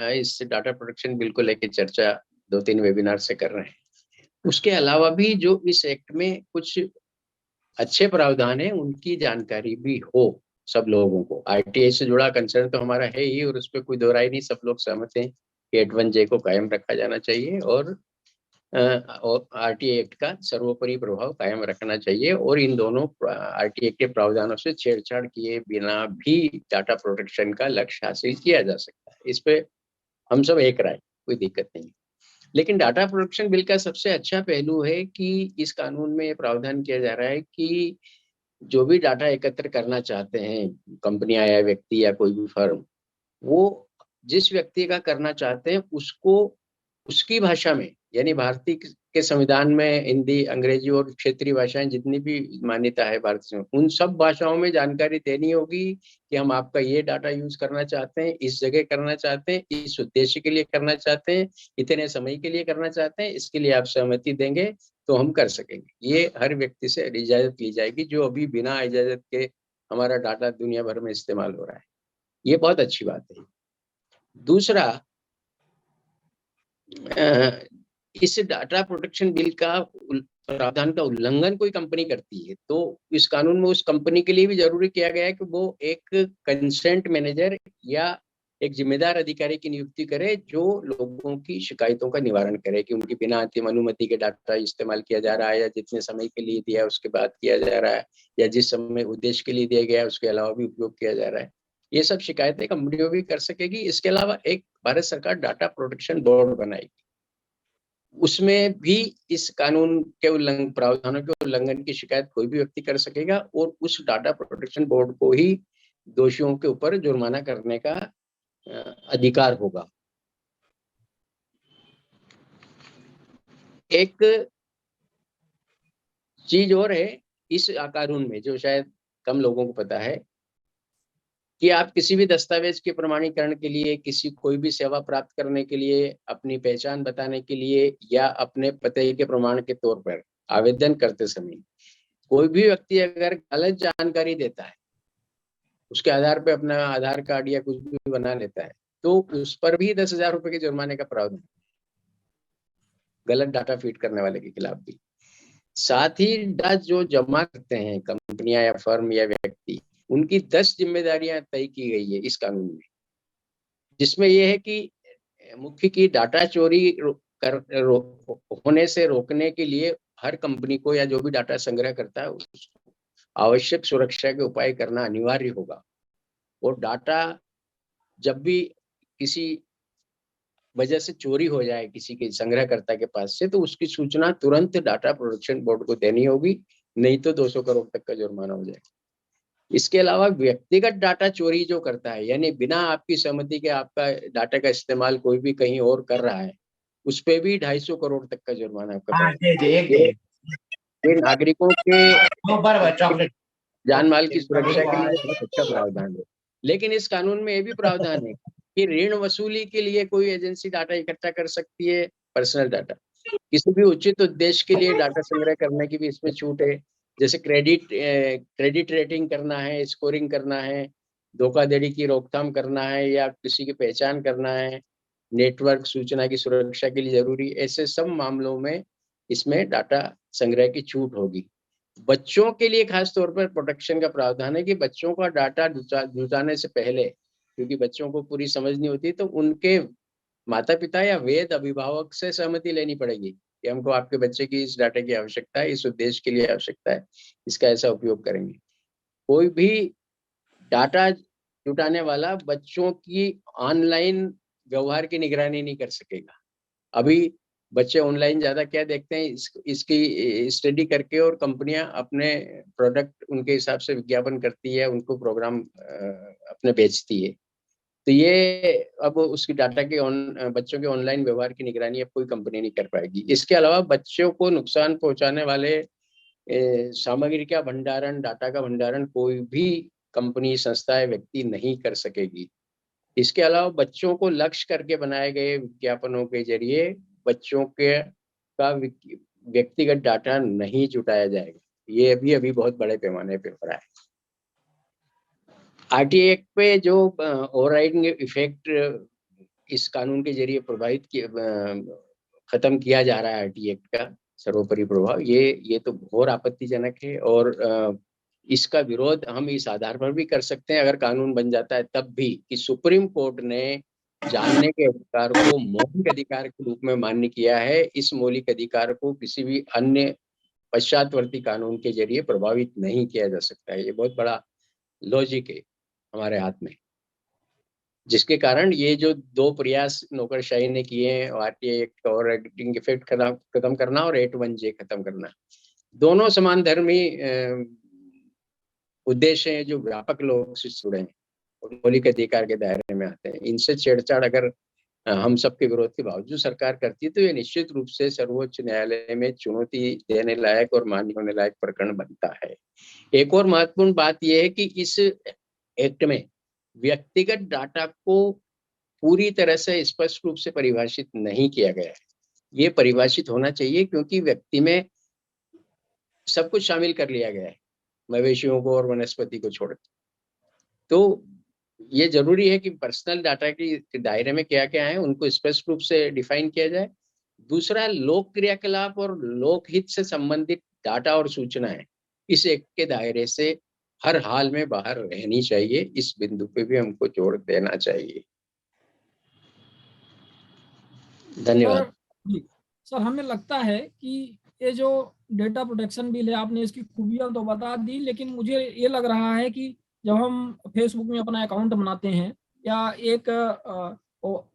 इस data protection bill को लेकर चर्चा 2-3 वेबिनार से कर रहे हैं। उसके अलावा भी जो इस एक्ट में कुछ अच्छे प्रावधान है उनकी जानकारी भी हो सब लोगों को। आरटीआई से जुड़ा कंसर्न तो हमारा है ही और उस पर कोई दो राय नहीं, सब लोग सहमत हैं कि 81J को कायम रखा जाना चाहिए और आरटीआई एक्ट का सर्वोपरि प्रभाव कायम रखना चाहिए और इन दोनों आरटीआई के प्रावधानों से छेड़छाड़ किए बिना भी डाटा प्रोटेक्शन का लक्ष्य हासिल किया जा सकता है। इस पे हम सब एक राय, कोई दिक्कत नहीं। लेकिन डाटा प्रोटेक्शन बिल का सबसे अच्छा पहलू है कि इस कानून में प्रावधान किया जा रहा है कि जो भी डाटा एकत्र करना चाहते हैं कंपनियां या व्यक्ति या कोई भी फर्म, वो जिस व्यक्ति का करना चाहते हैं उसको उसकी भाषा में, यानी भारतीय के संविधान में हिंदी, अंग्रेजी और क्षेत्रीय भाषाएं जितनी भी मान्यता है भारत में, उन सब भाषाओं में जानकारी देनी होगी कि हम आपका ये डाटा यूज करना चाहते हैं, इस जगह करना चाहते हैं, इस उद्देश्य के लिए करना चाहते हैं, इतने समय के लिए करना चाहते हैं, इसके लिए आप सहमति देंगे तो हम कर सकेंगे। ये हर व्यक्ति से इजाजत ली जाएगी जो अभी बिना इजाजत के हमारा डाटा दुनिया भर में इस्तेमाल हो रहा है। ये बहुत अच्छी बात है। दूसरा, इस डाटा प्रोटेक्शन बिल का प्रावधान का उल्लंघन कोई कंपनी करती है तो इस कानून में उस कंपनी के लिए भी जरूरी किया गया है कि वो एक कंसेंट मैनेजर या एक जिम्मेदार अधिकारी की नियुक्ति करे जो लोगों की शिकायतों का निवारण करे कि उनकी बिना अंतिम अनुमति के डाटा इस्तेमाल किया जा रहा है या जितने समय के लिए दिया उसके बाद किया जा रहा है या जिस समय उद्देश्य के लिए दिया गया है उसके अलावा भी उपयोग किया जा रहा है। ये सब शिकायतें कंपनियों भी कर सकेगी। इसके अलावा एक भारत सरकार डाटा प्रोटेक्शन बोर्ड बनाएगी, उसमें भी इस कानून के प्रावधानों के उल्लंघन की शिकायत कोई भी व्यक्ति कर सकेगा और उस डाटा प्रोटेक्शन बोर्ड को ही दोषियों के ऊपर जुर्माना करने का अधिकार होगा। एक चीज और है इस कानून में जो शायद कम लोगों को पता है कि आप किसी भी दस्तावेज के प्रमाणीकरण के लिए, किसी कोई भी सेवा प्राप्त करने के लिए, अपनी पहचान बताने के लिए या अपने पते के प्रमाण के तौर पर आवेदन करते समय कोई भी व्यक्ति अगर गलत जानकारी देता है, उसके आधार पे अपना आधार कार्ड या कुछ भी बना लेता है तो उस पर भी 10,000 रुपए के जुर्माने का प्रावधान, गलत डाटा फीड करने वाले के खिलाफ भी। साथ ही डाटा जो जमा करते हैं कंपनियां या फर्म या व्यक्ति, उनकी 10 जिम्मेदारियां तय की गई है इस कानून में, जिसमें यह है कि मुख्य की डाटा चोरी होने से रोकने के लिए हर कंपनी को या जो भी डाटा संग्रह करता है उसको आवश्यक सुरक्षा के उपाय करना अनिवार्य होगा। और डाटा जब भी किसी वजह से चोरी हो जाए किसी के संग्रहकर्ता के पास से तो उसकी सूचना तुरंत डाटा प्रोटेक्शन बोर्ड को देनी होगी, नहीं तो 200 करोड़ तक का जुर्माना हो जाएगा। इसके अलावा व्यक्तिगत डाटा चोरी जो करता है, यानी बिना आपकी सहमति के आपका डाटा का इस्तेमाल कोई भी कहीं और कर रहा है, उस पे भी 250 करोड़ तक का जुर्माना आपका ये नागरिकों के जान माल की सुरक्षा के लिए बहुत अच्छा प्रावधान है। लेकिन इस कानून में ये भी प्रावधान है कि ऋण वसूली के लिए कोई एजेंसी डाटा इकट्ठा कर सकती है, पर्सनल डाटा किसी भी उचित उद्देश्य के लिए डाटा संग्रह करने की भी इसमें छूट है। जैसे क्रेडिट रेटिंग करना है, स्कोरिंग करना है, धोखाधड़ी की रोकथाम करना है या किसी की पहचान करना है, नेटवर्क सूचना की सुरक्षा के लिए जरूरी, ऐसे सब मामलों में इसमें डाटा संग्रह की छूट होगी। बच्चों के लिए खास तौर पर प्रोटेक्शन का प्रावधान है कि बच्चों का डाटा जुटाने से पहले, क्योंकि बच्चों को पूरी समझ नहीं होती, तो उनके माता पिता या वेद अभिभावक से सहमति लेनी पड़ेगी कि हमको आपके बच्चे की इस डाटा की आवश्यकता है, इस उद्देश्य के लिए आवश्यकता है, इसका ऐसा उपयोग करेंगे। कोई भी डाटा जुटाने वाला बच्चों की ऑनलाइन व्यवहार की निगरानी नहीं कर सकेगा। अभी बच्चे ऑनलाइन ज्यादा क्या देखते हैं इसकी स्टडी करके और कंपनियां अपने प्रोडक्ट उनके हिसाब से विज्ञापन करती है, उनको प्रोग्राम अपने बेचती है। तो ये अब उसकी डाटा के बच्चों के ऑनलाइन व्यवहार की निगरानी अब कोई कंपनी नहीं कर पाएगी। इसके अलावा बच्चों को नुकसान पहुंचाने वाले सामग्री का भंडारण, डाटा का भंडारण कोई भी कंपनी, संस्था या व्यक्ति नहीं कर सकेगी। इसके अलावा बच्चों को लक्ष्य करके बनाए गए विज्ञापनों के जरिए बच्चों के का व्यक्तिगत डाटा नहीं जुटाया जाएगा। ये अभी बहुत बड़े पैमाने पे हो रहा है। आरटीआई एक्ट पे जो ओवरराइडिंग इफेक्ट इस कानून के जरिए प्रभावित खत्म किया जा रहा है आरटी एक्ट का सर्वोपरि प्रभाव, ये तो घोर आपत्तिजनक है। और इसका विरोध हम इस आधार पर भी कर सकते हैं, अगर कानून बन जाता है तब भी, कि सुप्रीम कोर्ट ने जानने के अधिकार को मौलिक अधिकार के रूप में मान्य किया है। इस मौलिक अधिकार को किसी भी अन्य पश्चातवर्ती कानून के जरिए प्रभावित नहीं किया जा सकता है। ये बहुत बड़ा लॉजिक है हमारे हाथ में, जिसके कारण ये जो 2 प्रयास नौकरशाही ने किए हैं, आरटीआई एक्ट और एक्टिंग इफेक्ट खत्म करना और 8(1)J खत्म करना, दोनों समान धर्मी उद्देश्य हैं जो व्यापक लोग से जुड़े हैं और मौलिक अधिकार के दायरे में आते हैं। इनसे छेड़छाड़ अगर हम सबके विरोध के बावजूद सरकार करती है तो ये निश्चित रूप से सर्वोच्च न्यायालय में चुनौती देने लायक और मान्य होने लायक प्रकरण बनता है। एक और महत्वपूर्ण बात यह है कि इस एक्ट में व्यक्तिगत डाटा को पूरी तरह से स्पष्ट रूप से परिभाषित नहीं किया गया है। ये परिभाषित होना चाहिए, क्योंकि व्यक्ति में सब कुछ शामिल कर लिया गया है, मवेशियों को और वनस्पति को छोड़। तो ये जरूरी है कि पर्सनल डाटा के दायरे में क्या क्या है उनको स्पष्ट रूप से डिफाइन किया जाए। दूसरा, लोक क्रियाकलाप और लोकहित से संबंधित डाटा और सूचनाएं इस एक्ट के दायरे से हर हाल में बाहर रहनी चाहिए। इस बिंदु पे भी हमको जोर देना चाहिए। धन्यवाद। सर, हमें लगता है कि ये जो डेटा प्रोटेक्शन बिल है, आपने इसकी खूबियां तो बता दी, लेकिन मुझे ये लग रहा है कि जब हम फेसबुक में अपना अकाउंट बनाते हैं या एक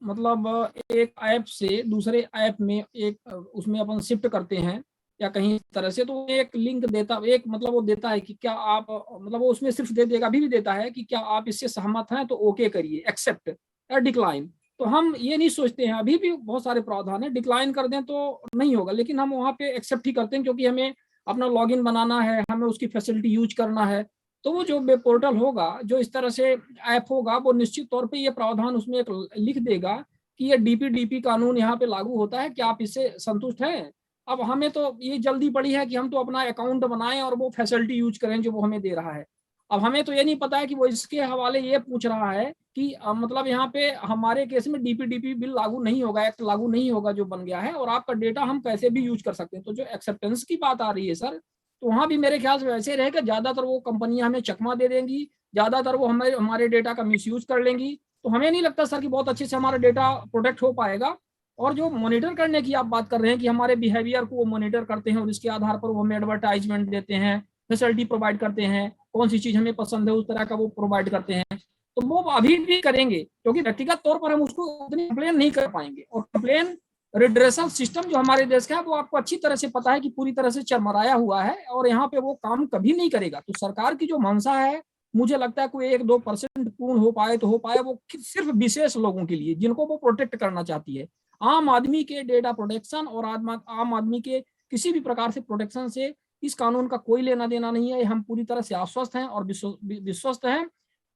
मतलब एक ऐप से दूसरे ऐप में एक उसमें अपन शिफ्ट करते हैं या कहीं तरह से, तो एक लिंक देता, एक मतलब वो देता है कि क्या आप, मतलब वो उसमें सिर्फ दे देगा, अभी भी देता है कि क्या आप इससे सहमत हैं तो ओके करिए, एक्सेप्ट या डिक्लाइन। तो हम ये नहीं सोचते हैं, अभी भी बहुत सारे प्रावधान है, डिक्लाइन कर दें तो नहीं होगा, लेकिन हम वहाँ पे एक्सेप्ट ही करते हैं क्योंकि हमें अपना लॉगिन बनाना है, हमें उसकी फैसिलिटी यूज करना है। तो वो जो वेब पोर्टल होगा, जो इस तरह से ऐप होगा, वो निश्चित तौर पे ये प्रावधान उसमें एक लिख देगा कि ये डीपीडीपी कानून यहाँ पे लागू होता है, क्या आप इससे संतुष्ट हैं। अब हमें तो ये जल्दी पड़ी है कि हम तो अपना अकाउंट बनाएं और वो फैसिलिटी यूज करें जो वो हमें दे रहा है। अब हमें तो ये नहीं पता है कि वो इसके हवाले ये पूछ रहा है कि मतलब यहाँ पे हमारे केस में डीपीडीपी बिल लागू नहीं होगा, एक्ट लागू नहीं होगा जो बन गया है, और आपका डेटा हम कैसे भी यूज कर सकते हैं। तो जो एक्सेप्टेंस की बात आ रही है सर, तो वहाँ भी मेरे ख्याल से वैसे रहेगा, ज्यादातर वो कंपनियां हमें चकमा दे देंगी, ज्यादातर वो हमारे डेटा का मिसयूज कर लेंगी। तो हमें नहीं लगता सर कि बहुत अच्छे से हमारा डेटा प्रोटेक्ट हो पाएगा। और जो मॉनिटर करने की आप बात कर रहे हैं कि हमारे बिहेवियर को वो मॉनिटर करते हैं और इसके आधार पर वो हमें एडवर्टाइजमेंट देते हैं, फैसिलिटी प्रोवाइड करते हैं, कौन सी चीज हमें पसंद है उस तरह का वो प्रोवाइड करते हैं, तो वो अभी भी करेंगे, क्योंकि व्यक्तिगत तौर पर हम उसको उतनी कंप्लेन नहीं कर पाएंगे। और कंप्लेन रिड्रेसल सिस्टम जो हमारे देश का है, वो आपको अच्छी तरह से पता है कि पूरी तरह से चरमराया हुआ है और यहाँ पे वो काम कभी नहीं करेगा। तो सरकार की जो मंशा है, मुझे लगता है कोई 1-2% पूर्ण हो पाए तो हो पाए, वो सिर्फ विशेष लोगों के लिए जिनको वो प्रोटेक्ट करना चाहती है। आम आदमी के डेटा प्रोटेक्शन और आम आदमी के किसी भी प्रकार से प्रोटेक्शन से इस कानून का कोई लेना देना नहीं है। हम पूरी तरह से आश्वस्त हैं और विश्वस्त हैं।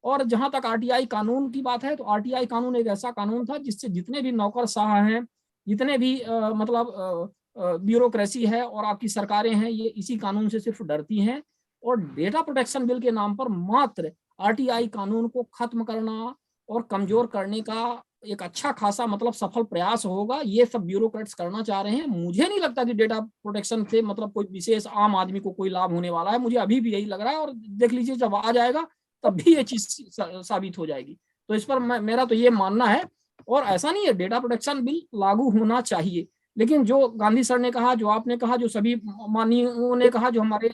और जहां तक आरटीआई कानून की बात है, तो आरटीआई कानून एक ऐसा कानून था जिससे जितने भी नौकरशाह हैं, जितने भी मतलब ब्यूरोक्रेसी है और आपकी सरकारें हैं, ये इसी कानून से सिर्फ डरती हैं। और डेटा प्रोटेक्शन बिल के नाम पर मात्र आरटीआई कानून को खत्म करना और कमजोर करने का एक अच्छा खासा मतलब सफल प्रयास होगा, ये सब ब्यूरोक्रेट्स करना चाह रहे हैं। मुझे नहीं लगता कि डेटा प्रोटेक्शन से मतलब कोई विशेष आम आदमी को कोई लाभ होने वाला है, मुझे अभी भी यही लग रहा है। और देख लीजिए जब आ जाएगा तब भी ये चीज साबित हो जाएगी। तो इस पर मेरा तो ये मानना है। और ऐसा नहीं है, डेटा प्रोटेक्शन बिल लागू होना चाहिए, लेकिन जो गांधी सर ने कहा, जो आपने कहा, जो सभी माननीयों ने कहा, जो हमारे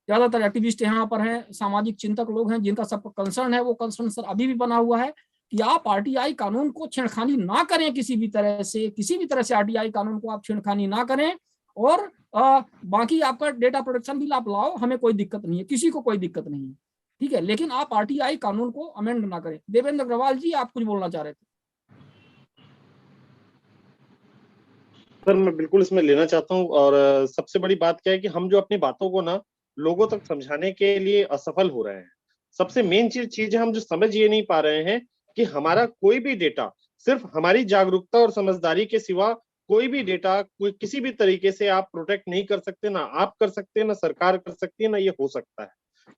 ज्यादातर एक्टिविस्ट यहाँ पर हैं, सामाजिक चिंतक लोग हैं, जिनका सब कंसर्न है, वो कंसर्न सर अभी भी बना हुआ है कि आप आरटीआई कानून को छेड़खानी ना करें, किसी भी तरह से आरटीआई कानून को आप छेड़खानी ना करें। और बाकी आपका डेटा प्रोटेक्शन बिल आप लाओ, हमें कोई दिक्कत नहीं है, किसी को कोई दिक्कत नहीं है, ठीक है, लेकिन आप आरटीआई कानून को अमेंड ना करें। देवेंद्र अग्रवाल जी, आप कुछ बोलना चाह रहे थे। सर, मैं बिल्कुल इसमें लेना चाहता हूँ। और सबसे बड़ी बात क्या है कि हम जो अपनी बातों को ना लोगों तक समझाने के लिए असफल हो रहे हैं। सबसे मेन चीज है, हम जो समझ ये नहीं पा रहे हैं कि हमारा कोई भी डेटा, सिर्फ हमारी जागरूकता और समझदारी के सिवा कोई भी डेटा कोई किसी भी तरीके से आप प्रोटेक्ट नहीं कर सकते। ना आप कर सकते हैं, ना सरकार कर सकती है, ना ये हो सकता है।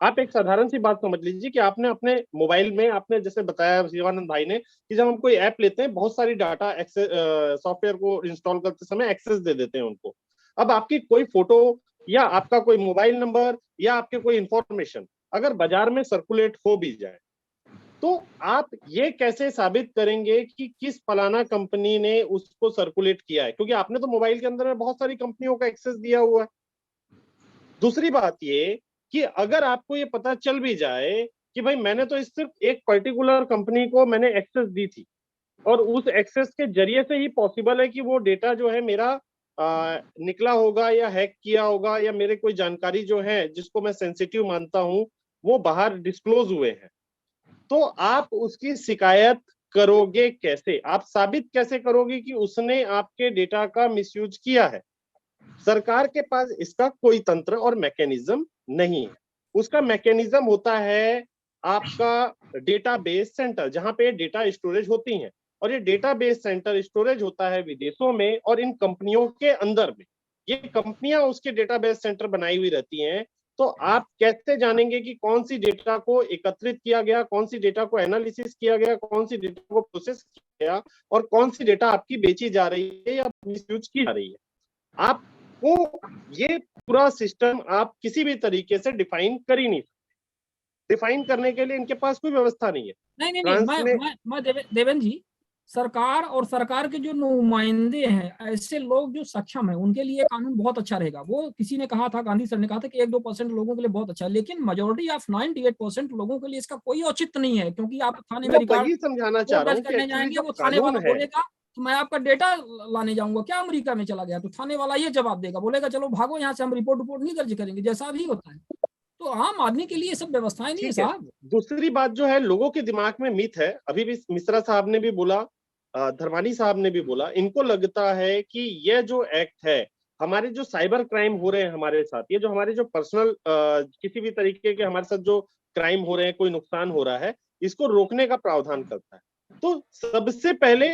आप एक साधारण सी बात समझ लीजिए कि आपने अपने मोबाइल में, आपने जैसे बताया शिवानंद भाई ने, कि जब हम कोई ऐप लेते हैं बहुत सारी डाटा एक्सेस, सॉफ्टवेयर को इंस्टॉल करते समय एक्सेस दे देते हैं उनको। अब आपकी कोई फोटो या आपका कोई मोबाइल नंबर या आपके कोई इंफॉर्मेशन अगर बाजार में सर्कुलेट हो भी जाए, तो आप ये कैसे साबित करेंगे कि किस फलाना कंपनी ने उसको सर्कुलेट किया है, क्योंकि आपने तो मोबाइल के अंदर में बहुत सारी कंपनियों का एक्सेस दिया हुआ है। दूसरी बात ये कि अगर आपको ये पता चल भी जाए कि भाई मैंने तो इस सिर्फ एक पर्टिकुलर कंपनी को मैंने एक्सेस दी थी और उस एक्सेस के जरिए से ही पॉसिबल है कि वो डेटा जो है मेरा निकला होगा या हैक किया होगा, या मेरे कोई जानकारी जो है जिसको मैं सेंसिटिव मानता हूं वो बाहर डिस्क्लोज हुए हैं, तो आप उसकी शिकायत करोगे कैसे? आप साबित कैसे करोगे कि उसने आपके डेटा का मिसयूज किया है? सरकार के पास इसका कोई तंत्र और मैकेनिज्म नहीं है। उसका मैकेनिज्म होता है आपका डेटाबेस सेंटर, जहां पे डेटा स्टोरेज होती हैं, और ये डेटाबेस सेंटर स्टोरेज होता है विदेशों में और इन कंपनियों के अंदर में। ये कंपनियां उसके डेटाबेस सेंटर बनाई हुई रहती हैं। तो आप कैसे जानेंगे कि कौन सी डेटा को एकत्रित किया गया, कौन सी डेटा को एनालिसिस किया गया, कौन सी डेटा को प्रोसेस किया गया, और कौन सी डेटा आपकी बेची जा रही है या मिसयूज की जा रही है? आपको ये पूरा सिस्टम आप किसी भी तरीके से डिफाइन कर ही नहीं सकते। डिफाइन करने के लिए इनके पास कोई व्यवस्था नहीं है। नहीं नहीं नहीं, मैं देवेंद्र जी, सरकार और सरकार के जो नुमाइंदे हैं, ऐसे लोग जो सक्षम है, उनके लिए कानून बहुत अच्छा रहेगा। वो किसी ने कहा था, गांधी सर ने कहा था कि 1-2% लोगों के लिए बहुत अच्छा है, लेकिन मेजोरिटी ऑफ 98% लोगों के लिए इसका कोई औचित्य नहीं है। क्योंकि आप थाने में मैं रिकॉर्ड वही समझाना चाह रहा दर्ज हूँ कि करने एक्चुअली जाएंगे, जो वो थाने कानून वाला है, बोलेगा तो मैं आपका डेटा लाने जाऊंगा क्या, अमेरिका में चला गया, तो थाने वाला ये जवाब देगा, बोलेगा चलो भागो यहाँ से, हम रिपोर्ट नहीं दर्ज करेंगे, जैसा भी होता है। तो आम आदमी के लिए ये सब व्यवस्थाएं नहीं है ठीक है। साहब। दूसरी बात जो है, लोगों के दिमाग में मिथ है, अभी भी मिश्रा साहब ने भी बोला, धर्मानी साहब ने भी बोला, इनको लगता है कि ये जो एक्ट है, हमारे जो साइबर क्राइम हो रहे हैं हमारे साथ, ये जो हमारे जो पर्सनल किसी भी तरीके के हमारे साथ जो क्राइम हो रहे हैं, कोई नुकसान हो रहा है, इसको रोकने का प्रावधान करता है। तो सबसे पहले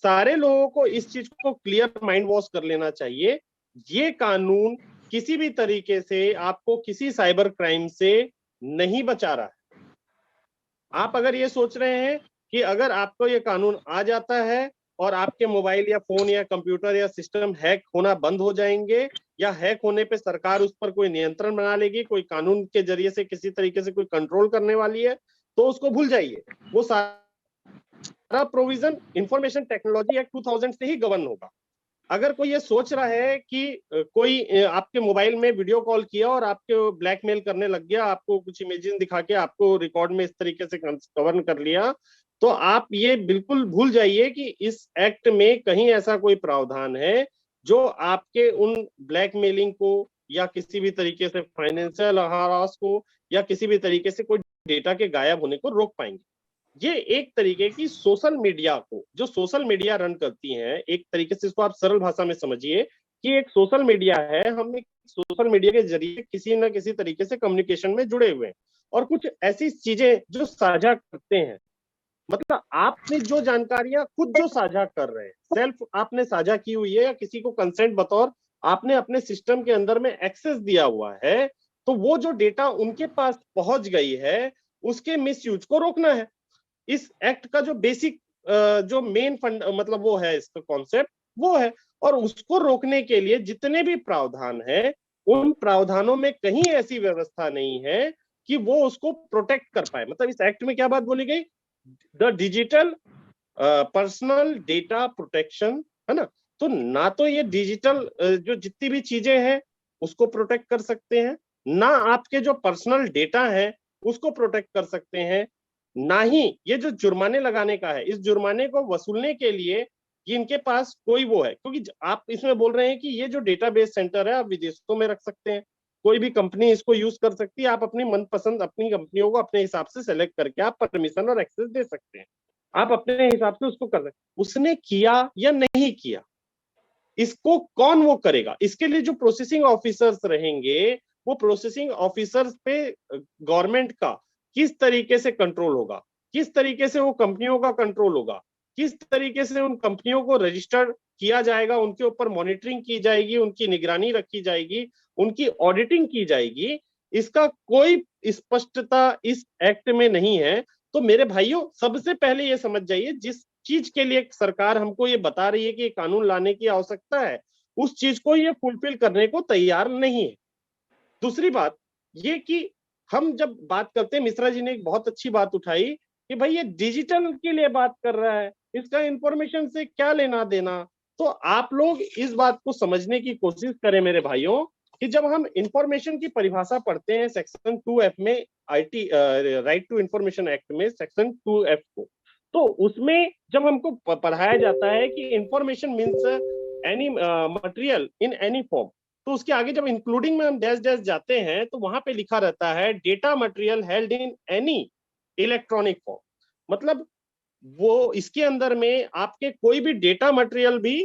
सारे लोगों को इस चीज को क्लियर माइंड वॉश कर लेना चाहिए। ये कानून किसी भी तरीके से आपको किसी साइबर क्राइम से नहीं बचा रहा है। आप अगर ये सोच रहे हैं कि अगर आपको ये कानून आ जाता है और आपके मोबाइल या फोन या कंप्यूटर या सिस्टम हैक होना बंद हो जाएंगे, या हैक होने पे सरकार उस पर कोई नियंत्रण बना लेगी, कोई कानून के जरिए से किसी तरीके से कोई कंट्रोल करने वाली है, तो उसको भूल जाइए। वो सारा प्रोविजन इंफॉर्मेशन टेक्नोलॉजी एक्ट 2000 से ही गवर्न होगा। अगर कोई ये सोच रहा है कि कोई आपके मोबाइल में वीडियो कॉल किया और आपके ब्लैकमेल करने लग गया, आपको कुछ इमेजेस दिखा के आपको रिकॉर्ड में इस तरीके से कवर कर लिया, तो आप ये बिल्कुल भूल जाइए कि इस एक्ट में कहीं ऐसा कोई प्रावधान है जो आपके उन ब्लैकमेलिंग को या किसी भी तरीके से फाइनेंशियल हरास को या किसी भी तरीके से कोई डेटा के गायब होने को रोक पाएंगे। ये एक तरीके की सोशल मीडिया को, जो सोशल मीडिया रन करती हैं, एक तरीके से इसको आप सरल भाषा में समझिए कि एक सोशल मीडिया है, हम एक सोशल मीडिया के जरिए किसी न किसी तरीके से कम्युनिकेशन में जुड़े हुए हैं और कुछ ऐसी चीजें जो साझा करते हैं। मतलब आपने जो जानकारियां खुद जो साझा कर रहे हैं, सेल्फ आपने साझा की हुई है या किसी को कंसेंट बतौर आपने अपने सिस्टम के अंदर में एक्सेस दिया हुआ है, तो वो जो डेटा उनके पास पहुंच गई है, उसके मिसयूज को रोकना है। इस एक्ट का जो बेसिक जो मेन फंड मतलब वो है, इसका कॉन्सेप्ट वो है, और उसको रोकने के लिए जितने भी प्रावधान है, उन प्रावधानों में कहीं ऐसी व्यवस्था नहीं है कि वो उसको प्रोटेक्ट कर पाए। मतलब इस एक्ट में क्या बात बोली गई, the digital personal data protection, है ना। तो ना तो ये डिजिटल जो जितनी भी चीजें हैं उसको प्रोटेक्ट कर सकते हैं, ना आपके जो पर्सनल डेटा है उसको प्रोटेक्ट कर सकते हैं, ना ही ये जो जुर्माने लगाने का है, इस जुर्माने को वसूलने के लिए कि इनके पास कोई वो है। क्योंकि आप इसमें बोल रहे हैं कि ये जो डेटाबेस सेंटर है आप विदेशों में रख सकते हैं, कोई भी कंपनी इसको यूज कर सकती है, आप अपनी मनपसंद अपनी कंपनियों को अपने हिसाब से सेलेक्ट करके आप परमिशन और एक्सेस दे सकते हैं, आप अपने हिसाब से उसको कर सकते हैं। उसने किया या नहीं किया, इसको कौन वो करेगा? इसके लिए जो प्रोसेसिंग ऑफिसर्स रहेंगे, वो प्रोसेसिंग ऑफिसर्स पे गवर्नमेंट का किस तरीके से कंट्रोल होगा, किस तरीके से वो कंपनियों का कंट्रोल होगा, किस तरीके से उन कंपनियों को रजिस्टर किया जाएगा, उनके ऊपर मॉनिटरिंग की जाएगी, उनकी निगरानी रखी जाएगी, उनकी ऑडिटिंग की जाएगी, इसका कोई स्पष्टता इस एक्ट में नहीं है। तो मेरे भाइयों, सबसे पहले ये समझ जाइए, जिस चीज के लिए सरकार हमको ये बता रही है कि कानून लाने की आवश्यकता है, उस चीज को ये फुलफिल करने को तैयार नहीं है। दूसरी बात ये कि हम जब बात करते हैं, मिश्रा जी ने एक बहुत अच्छी बात उठाई कि भाई ये डिजिटल के लिए बात कर रहा है, इसका इंफॉर्मेशन से क्या लेना देना। तो आप लोग इस बात को समझने की कोशिश करें मेरे भाइयों, कि जब हम इंफॉर्मेशन की परिभाषा पढ़ते हैं सेक्शन 2F में, IT right to information act में सेक्शन 2F को, तो उसमें जब हमको पढ़ाया जाता है कि information means any material in any form, तो उसके आगे जब इंक्लूडिंग में हम डैश डैश जाते हैं तो वहां पे लिखा रहता है data material held in any electronic form. मतलब वो इसके अंदर में आपके कोई भी डेटा मटेरियल भी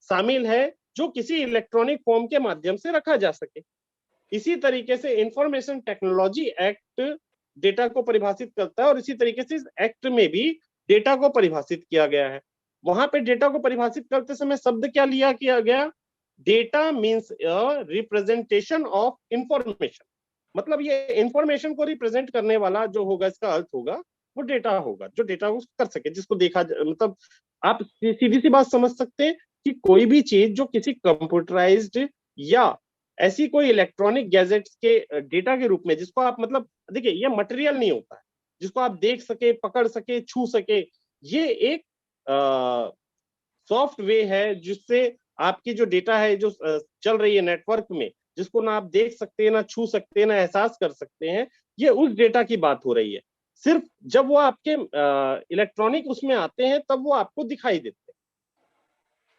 शामिल है जो किसी इलेक्ट्रॉनिक फॉर्म के माध्यम से रखा जा सके। इसी तरीके से इंफॉर्मेशन टेक्नोलॉजी एक्ट डेटा को परिभाषित करता है, और इसी तरीके से इस एक्ट में भी डेटा को परिभाषित किया गया है। वहां पे डेटा को परिभाषित करते समय शब्द क्या लिया किया गया? Data means representation of information. मतलब ये इंफॉर्मेशन को रिप्रेजेंट करने वाला जो होगा, इसका अर्थ होगा वो डेटा होगा, जो डेटा को कर सके, जिसको देखा, मतलब आप सीधी सी बात समझ सकते हैं कि कोई भी चीज जो किसी कंप्यूटराइज्ड या ऐसी कोई इलेक्ट्रॉनिक गैजेट्स के डेटा के रूप में, जिसको आप, मतलब देखिए, ये मटेरियल नहीं होता है जिसको आप देख सके, पकड़ सके, छू सके। ये एक सॉफ्ट वे है जिससे आपकी जो डेटा है, जो चल रही है नेटवर्क में, जिसको ना आप देख सकते हैं, ना छू सकते हैं, ना एहसास कर सकते हैं, ये उस डेटा की बात हो रही है। सिर्फ जब वो आपके इलेक्ट्रॉनिक उसमें आते हैं तब वो आपको दिखाई देते हैं।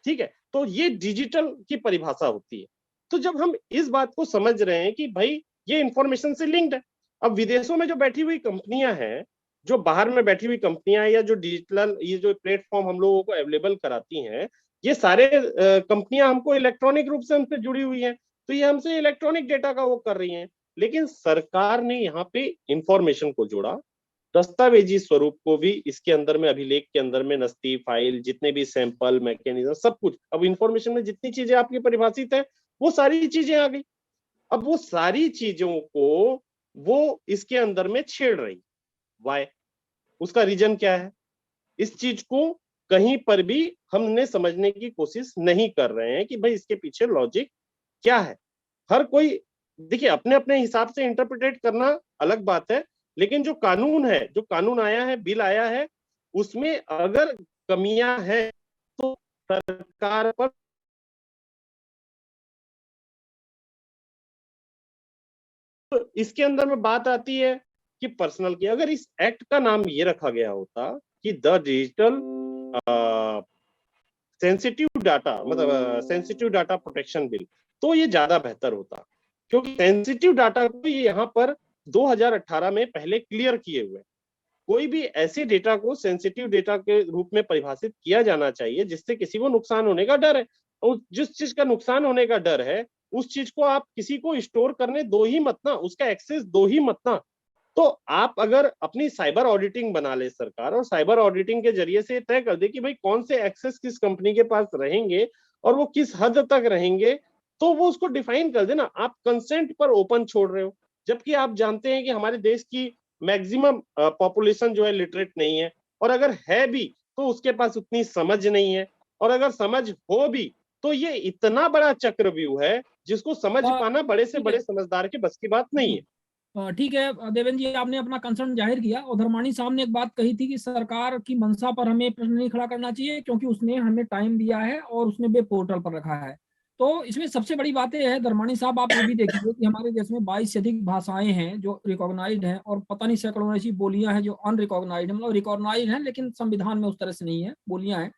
ठीक है, तो ये डिजिटल की परिभाषा होती है। तो जब हम इस बात को समझ रहे हैं कि भाई ये इंफॉर्मेशन से लिंक्ड है, अब विदेशों में जो बैठी हुई कंपनियां हैं, जो बाहर में बैठी हुई कंपनियां, या जो डिजिटल ये जो प्लेटफॉर्म हम लोगों को अवेलेबल कराती हैं, ये सारे कंपनियां हमको इलेक्ट्रॉनिक रूप से हमसे जुड़ी हुई हैं, तो ये हमसे इलेक्ट्रॉनिक डेटा का वो कर रही हैं। लेकिन सरकार ने यहाँ पे इंफॉर्मेशन को जोड़ा, दस्तावेजी स्वरूप को भी इसके अंदर में, अभिलेख के अंदर में नस्ती, फाइल, जितने भी सैंपल, मैकेनिज्म, सब कुछ। अब इंफॉर्मेशन में जितनी चीजें आपकी परिभाषित है वो सारी चीजें आ गई। अब वो सारी चीजों को वो इसके अंदर में छेड़ रही। वाई? उसका रीजन क्या है? इस चीज को कहीं पर भी हमने समझने की कोशिश नहीं कर रहे हैं कि भाई इसके पीछे लॉजिक क्या है। हर कोई, देखिए, अपने अपने हिसाब से इंटरप्रिटेट करना अलग बात है, लेकिन जो कानून है, जो कानून आया है, बिल आया है, उसमें अगर कमियां हैं तो सरकार पर तो इसके अंदर में बात आती है कि पर्सनल की। अगर इस एक्ट का नाम ये रखा गया होता कि द डिजिटल सेंसिटिव डाटा, मतलब सेंसिटिव डाटा प्रोटेक्शन बिल, तो ये ज्यादा बेहतर होता, क्योंकि सेंसिटिव डाटा को ये यहाँ पर 2018 में पहले क्लियर किए हुए। कोई भी ऐसे डेटा को सेंसिटिव डेटा के रूप में परिभाषित किया जाना चाहिए जिससे किसी को नुकसान होने का डर है, और जिस चीज का नुकसान होने का डर है उस चीज को आप किसी को स्टोर करने दो ही मत ना, उसका एक्सेस दो ही मत ना। तो आप अगर अपनी साइबर ऑडिटिंग बना ले सरकार, और साइबर ऑडिटिंग के जरिए से तय कर दे कि भाई कौन से एक्सेस किस कंपनी के पास रहेंगे और वो किस हद तक रहेंगे, तो वो उसको डिफाइन कर देना। आप कंसेंट पर ओपन छोड़ रहे हो, जबकि आप जानते हैं कि हमारे देश की मैक्सिमम पॉपुलेशन जो है लिटरेट नहीं है, और अगर है भी तो उसके पास उतनी समझ नहीं है, और अगर समझ हो भी तो ये इतना बड़ा चक्रव्यूह है जिसको समझ पाना बड़े से बड़े समझदार के बस की बात नहीं है। ठीक है देवेंद्र जी, आपने अपना कंसर्न जाहिर किया, और धर्मानी साहब ने एक बात कही थी कि सरकार की मंशा पर हमें प्रश्न नहीं खड़ा करना चाहिए क्योंकि उसने हमें टाइम दिया है और उसने वेब पोर्टल पर रखा है। तो इसमें सबसे बड़ी बात यह है धर्मानी साहब, आप ये भी देखिए कि हमारे देश में 22 से अधिक भाषाएं हैं जो रिकॉग्नाइज्ड हैं, और पता नहीं सैकड़ों ऐसी बोलियां हैं जो अनरिकॉग्नाइज्ड, मतलब रिकॉग्नाइज्ड हैं लेकिन संविधान में उस तरह से नहीं है, बोलियां हैं।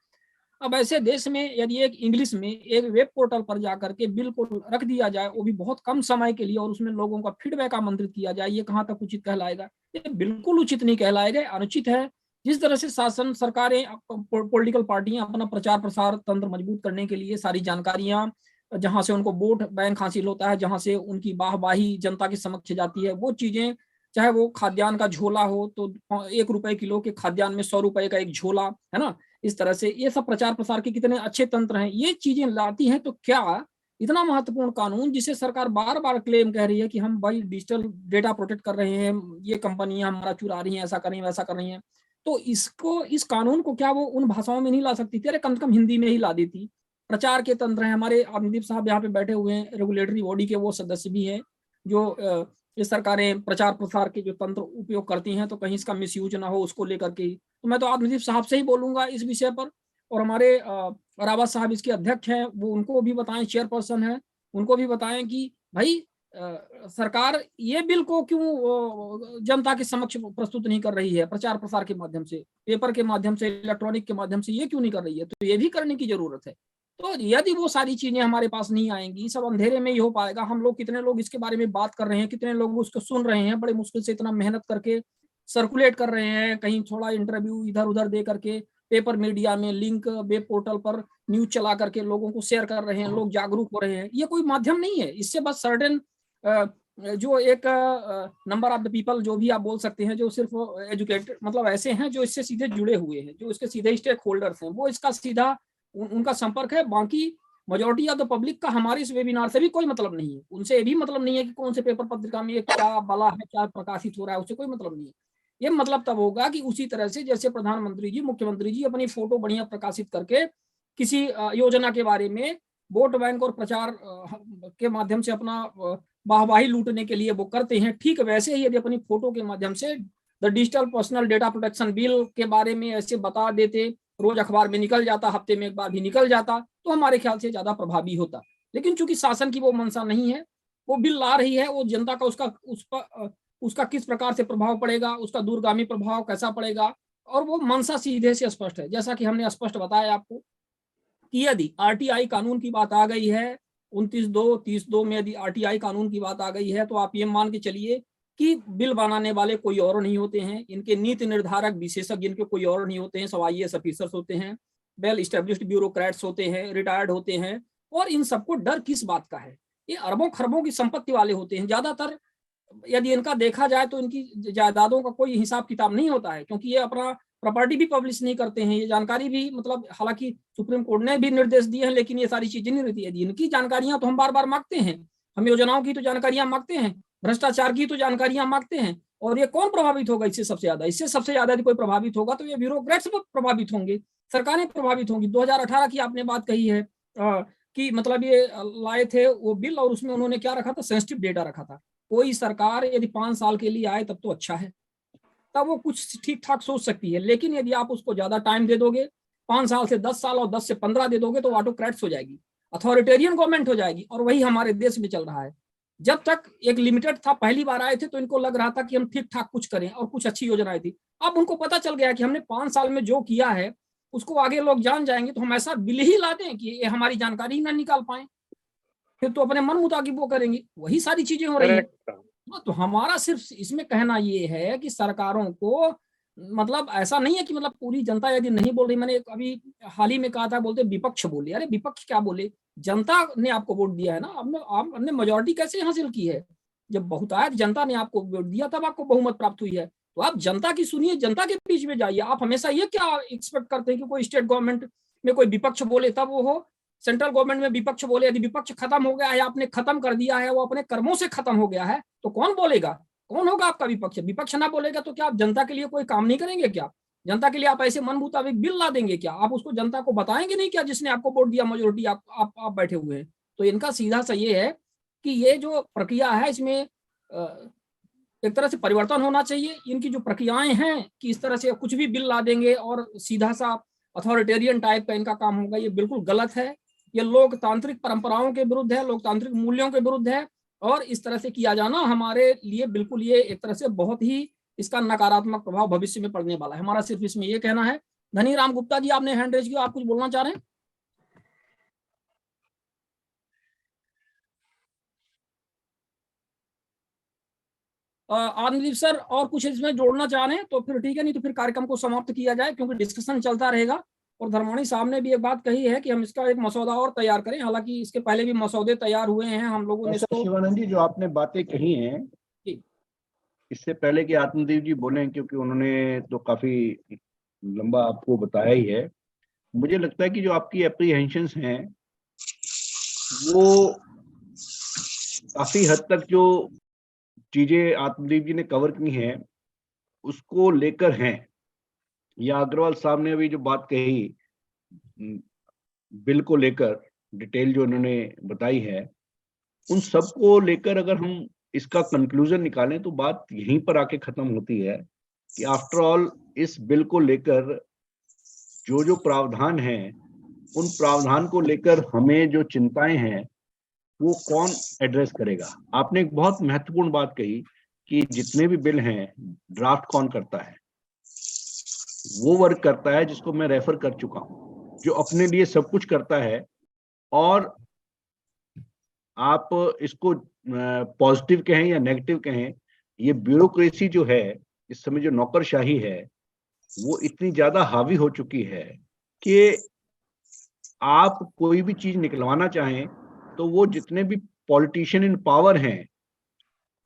अब ऐसे देश में यदि एक इंग्लिश में एक वेब पोर्टल पर जाकर के बिल्कुल रख दिया जाए, वो भी बहुत कम समय के लिए, और उसमें लोगों का फीडबैक आमंत्रित किया जाए, ये कहाँ तक उचित कहलाएगा? ये बिल्कुल उचित नहीं कहलाएगा, अनुचित है। जिस तरह से शासन, सरकारें, पॉलिटिकल पार्टियां अपना प्रचार प्रसार तंत्र मजबूत करने के लिए सारी जानकारियां, जहां से उनको वोट बैंक हासिल होता है, जहां से उनकी वाहवाही जनता के समक्ष जाती है, वो चीजें, चाहे वो खाद्यान्न का झोला हो तो 1 रुपए किलो के खाद्यान्न में 100 रुपए का एक झोला, है ना, इस तरह से ये सब प्रचार प्रसार के कितने अच्छे तंत्र हैं, ये चीजें लाती हैं। तो क्या इतना महत्वपूर्ण कानून जिसे सरकार बार बार क्लेम कह रही है कि हम भाई डिजिटल डेटा प्रोटेक्ट कर रहे हैं, ये कंपनियां हमारा चुरा रही हैं, ऐसा कर रही हैं, वैसा कर रही हैं, तो इस कानून को क्या वो उन भाषाओं में नहीं ला सकती थी? अरे कम से कम हिंदी में ही ला देती। प्रचार के तंत्र हैं, हमारे आमदीप साहब यहाँ पे बैठे हुए हैं, रेगुलेटरी बॉडी के वो सदस्य भी हैं जो ये सरकारें प्रचार प्रसार के जो तंत्र उपयोग करती हैं तो कहीं इसका मिसयूज ना हो उसको लेकर के। तो मैं तो आत्मदीप साहब से ही बोलूंगा इस विषय पर, और हमारे रावत साहब इसके अध्यक्ष हैं, वो उनको भी बताएं, चेयरपर्सन है, उनको भी बताएं कि भाई सरकार ये बिल को क्यों जनता के समक्ष प्रस्तुत नहीं कर रही है, प्रचार प्रसार के माध्यम से, पेपर के माध्यम से, इलेक्ट्रॉनिक के माध्यम से, ये क्यों नहीं कर रही है? तो ये भी करने की जरूरत है। तो यदि वो सारी चीजें हमारे पास नहीं आएंगी, सब अंधेरे में ही हो पाएगा। हम लोग कितने लोग इसके बारे में बात कर रहे हैं, कितने लोग उसको सुन रहे हैं, बड़े मुश्किल से इतना मेहनत करके सर्कुलेट कर रहे हैं, कहीं थोड़ा इंटरव्यू इधर उधर दे करके, पेपर मीडिया में लिंक, वेब पोर्टल पर न्यूज चला करके लोगों को शेयर कर रहे हैं, लोग जागरूक हो रहे हैं। ये कोई माध्यम नहीं है, इससे बस सर्टेन जो एक नंबर ऑफ द पीपल जो भी आप बोल सकते हैं, जो सिर्फ एजुकेटेड मतलब ऐसे हैं जो इससे सीधे जुड़े हुए हैं, जो इसके सीधे स्टेक होल्डर्स हैं, वो इसका सीधा उनका संपर्क है। बाकी मेजॉरिटी ऑफ द पब्लिक का हमारे इस वेबिनार से भी कोई मतलब नहीं है। उनसे ये भी मतलब नहीं है कि कौन से पेपर पत्रिका में ये क्या बला है, क्या प्रकाशित हो रहा है, उससे कोई मतलब नहीं है। ये मतलब तब होगा कि उसी तरह से जैसे प्रधानमंत्री जी, मुख्यमंत्री जी अपनी फोटो बढ़िया प्रकाशित करके किसी योजना के बारे में वोट बैंक और प्रचार के माध्यम से अपना वाहवाही लूटने के लिए वो करते हैं, ठीक वैसे ही यदि अपनी फोटो के माध्यम से the digital personal data protection bill के बारे में ऐसे बता देते, रोज अखबार में निकल जाता, हफ्ते में एक बार भी निकल जाता, तो हमारे ख्याल से ज्यादा प्रभावी होता। लेकिन चूंकि शासन की वो मंशा नहीं है, वो बिल ला रही है, वो जनता का उसका किस प्रकार से प्रभाव पड़ेगा, उसका दूरगामी प्रभाव कैसा पड़ेगा, और वो मंशा सीधे से स्पष्ट है। जैसा कि हमने स्पष्ट बताया आपको कि यदि आरटीआई कानून की बात आ गई है, 29/2/30 में यदि आरटीआई कानून की बात आ गई है, तो आप ये मान के चलिए कि बिल बनाने वाले कोई और नहीं होते हैं, इनके नीति निर्धारक विशेषज्ञ इनके कोई और नहीं होते हैं, सब IAS ऑफिसर्स होते हैं, वेल स्टेब्लिश्ड ब्यूरोक्रेट्स होते हैं, रिटायर्ड होते हैं। और इन सबको डर किस बात का है? ये अरबों खरबों की संपत्ति वाले होते हैं ज्यादातर। यदि इनका देखा जाए तो इनकी जायदादों का कोई हिसाब किताब नहीं होता है, क्योंकि ये अपना प्रॉपर्टी भी पब्लिश नहीं करते हैं, ये जानकारी भी, मतलब हालांकि सुप्रीम कोर्ट ने भी निर्देश दिए हैं, लेकिन ये सारी चीजें नहीं रहती है। इनकी जानकारियां तो हम बार बार मांगते हैं, हम योजनाओं की तो जानकारियां मांगते हैं, भ्रष्टाचार की तो जानकारियां मांगते हैं, और ये कौन प्रभावित होगा इससे सबसे ज्यादा? इससे सबसे ज्यादा यदि कोई प्रभावित होगा तो ये ब्यूरोक्रेट्स प्रभावित होंगे, सरकारें प्रभावित होंगी। 2018 की आपने बात कही है कि मतलब ये लाए थे वो बिल, और उसमें उन्होंने क्या रखा था? सेंसिटिव डेटा रखा था। कोई सरकार यदि 5 साल के लिए आए तब तो अच्छा है, तब वो कुछ ठीक ठाक सोच सकती है। लेकिन यदि आप उसको ज्यादा टाइम दे दोगे, 5 साल से 10 साल और 10 से 15 दे दोगे, तो ऑटोक्रेट्स हो जाएगी, अथॉरिटेरियन गवर्नमेंट हो जाएगी। और वही हमारे देश में चल रहा है। जब तक एक लिमिटेड था, पहली बार आए थे तो इनको लग रहा था कि हम ठीक ठाक कुछ करें और कुछ अच्छी योजनाएं थी। अब उनको पता चल गया कि हमने 5 साल में जो किया है उसको आगे लोग जान जाएंगे, तो हम ऐसा बिल ही ला दें कि ये हमारी जानकारी ही ना निकाल पाए, फिर तो अपने मन मुताबिक वो करेंगे। वही सारी चीजें हो रही है। तो हमारा सिर्फ इसमें कहना ये है कि सरकारों को, मतलब ऐसा नहीं है कि मतलब पूरी जनता यदि नहीं बोल रही, मैंने अभी हाल ही में कहा था, बोलते विपक्ष बोले, अरे विपक्ष क्या बोले? जनता ने आपको वोट दिया है ना, आपने मेजॉरिटी कैसे हासिल की है? जब बहुतायत जनता ने आपको वोट दिया तब आपको बहुमत प्राप्त हुई है। तो आप जनता की सुनिए, जनता के बीच में जाइए। आप हमेशा ये क्या एक्सपेक्ट करते हैं कि कोई स्टेट गवर्नमेंट में कोई विपक्ष बोले तब वो हो, सेंट्रल गवर्नमेंट में विपक्ष बोले? यदि विपक्ष खत्म हो गया है, आपने खत्म कर दिया है, वो अपने कर्मों से खत्म हो गया है, तो कौन बोलेगा? कौन होगा आपका विपक्ष? विपक्ष ना बोलेगा तो क्या आप जनता के लिए कोई काम नहीं करेंगे क्या? जनता के लिए आप ऐसे मन मुताबिक बिल ला देंगे क्या? आप उसको जनता को बताएंगे नहीं क्या, जिसने आपको वोट दिया, मेजोरिटी आप बैठे हुए हैं? तो इनका सीधा सा ये है कि ये जो प्रक्रिया है इसमें एक तरह से परिवर्तन होना चाहिए। इनकी जो प्रक्रियाएं हैं कि इस तरह से कुछ भी बिल ला देंगे और सीधा सा अथॉरिटेरियन टाइप का इनका काम होगा, ये बिल्कुल गलत है। ये लोकतांत्रिक परंपराओं के विरुद्ध है, लोकतांत्रिक मूल्यों के विरुद्ध है, और इस तरह से किया जाना हमारे लिए बिल्कुल ये एक तरह से बहुत ही इसका नकारात्मक प्रभाव भविष्य में पड़ने वाला है। हमारा सिर्फ इसमें ये कहना है। धनीराम गुप्ता जी, आपने हैंड रेज किया, आप कुछ बोलना चाह रहे हैं? आनंददीप सर और कुछ इसमें जोड़ना चाह रहे हैं तो फिर ठीक है, नहीं तो फिर कार्यक्रम को समाप्त किया जाए, क्योंकि डिस्कशन चलता रहेगा। और धर्माणी साहब ने भी एक बात कही है कि हम इसका एक मसौदा और तैयार करें। हालांकि इसके पहले भी मसौदे तैयार हुए हैं, हम लोगों ने इसको। शिवानंद जी, जो आपने बातें कही हैं, इससे पहले कि आत्मदीप जी बोले, क्योंकि उन्होंने तो काफी लंबा आपको बताया ही है, मुझे लगता है कि जो आपकी एप्रीहेंशंस हैं वो काफी हद तक जो चीजें आत्मदीप जी ने कवर की हैं उसको लेकर हैं, या अग्रवाल साहब ने अभी जो बात कही बिल को लेकर डिटेल जो उन्होंने बताई है, उन सब को लेकर अगर हम इसका कंक्लूजन निकालें तो बात यहीं पर आके खत्म होती है कि आफ्टर ऑल इस बिल को लेकर जो जो प्रावधान हैं, उन प्रावधान को लेकर हमें जो चिंताएं हैं वो कौन एड्रेस करेगा। आपने एक बहुत महत्वपूर्ण बात कही कि जितने भी बिल हैं ड्राफ्ट कौन करता है। वो वर्क करता है जिसको मैं रेफर कर चुका हूं, जो अपने लिए सब कुछ करता है। और आप इसको पॉजिटिव कहें या नेगेटिव कहें, ये ब्यूरोक्रेसी जो है इस समय, जो नौकरशाही है, वो इतनी ज्यादा हावी हो चुकी है कि आप कोई भी चीज निकलवाना चाहें तो वो जितने भी पॉलिटिशियन इन पावर हैं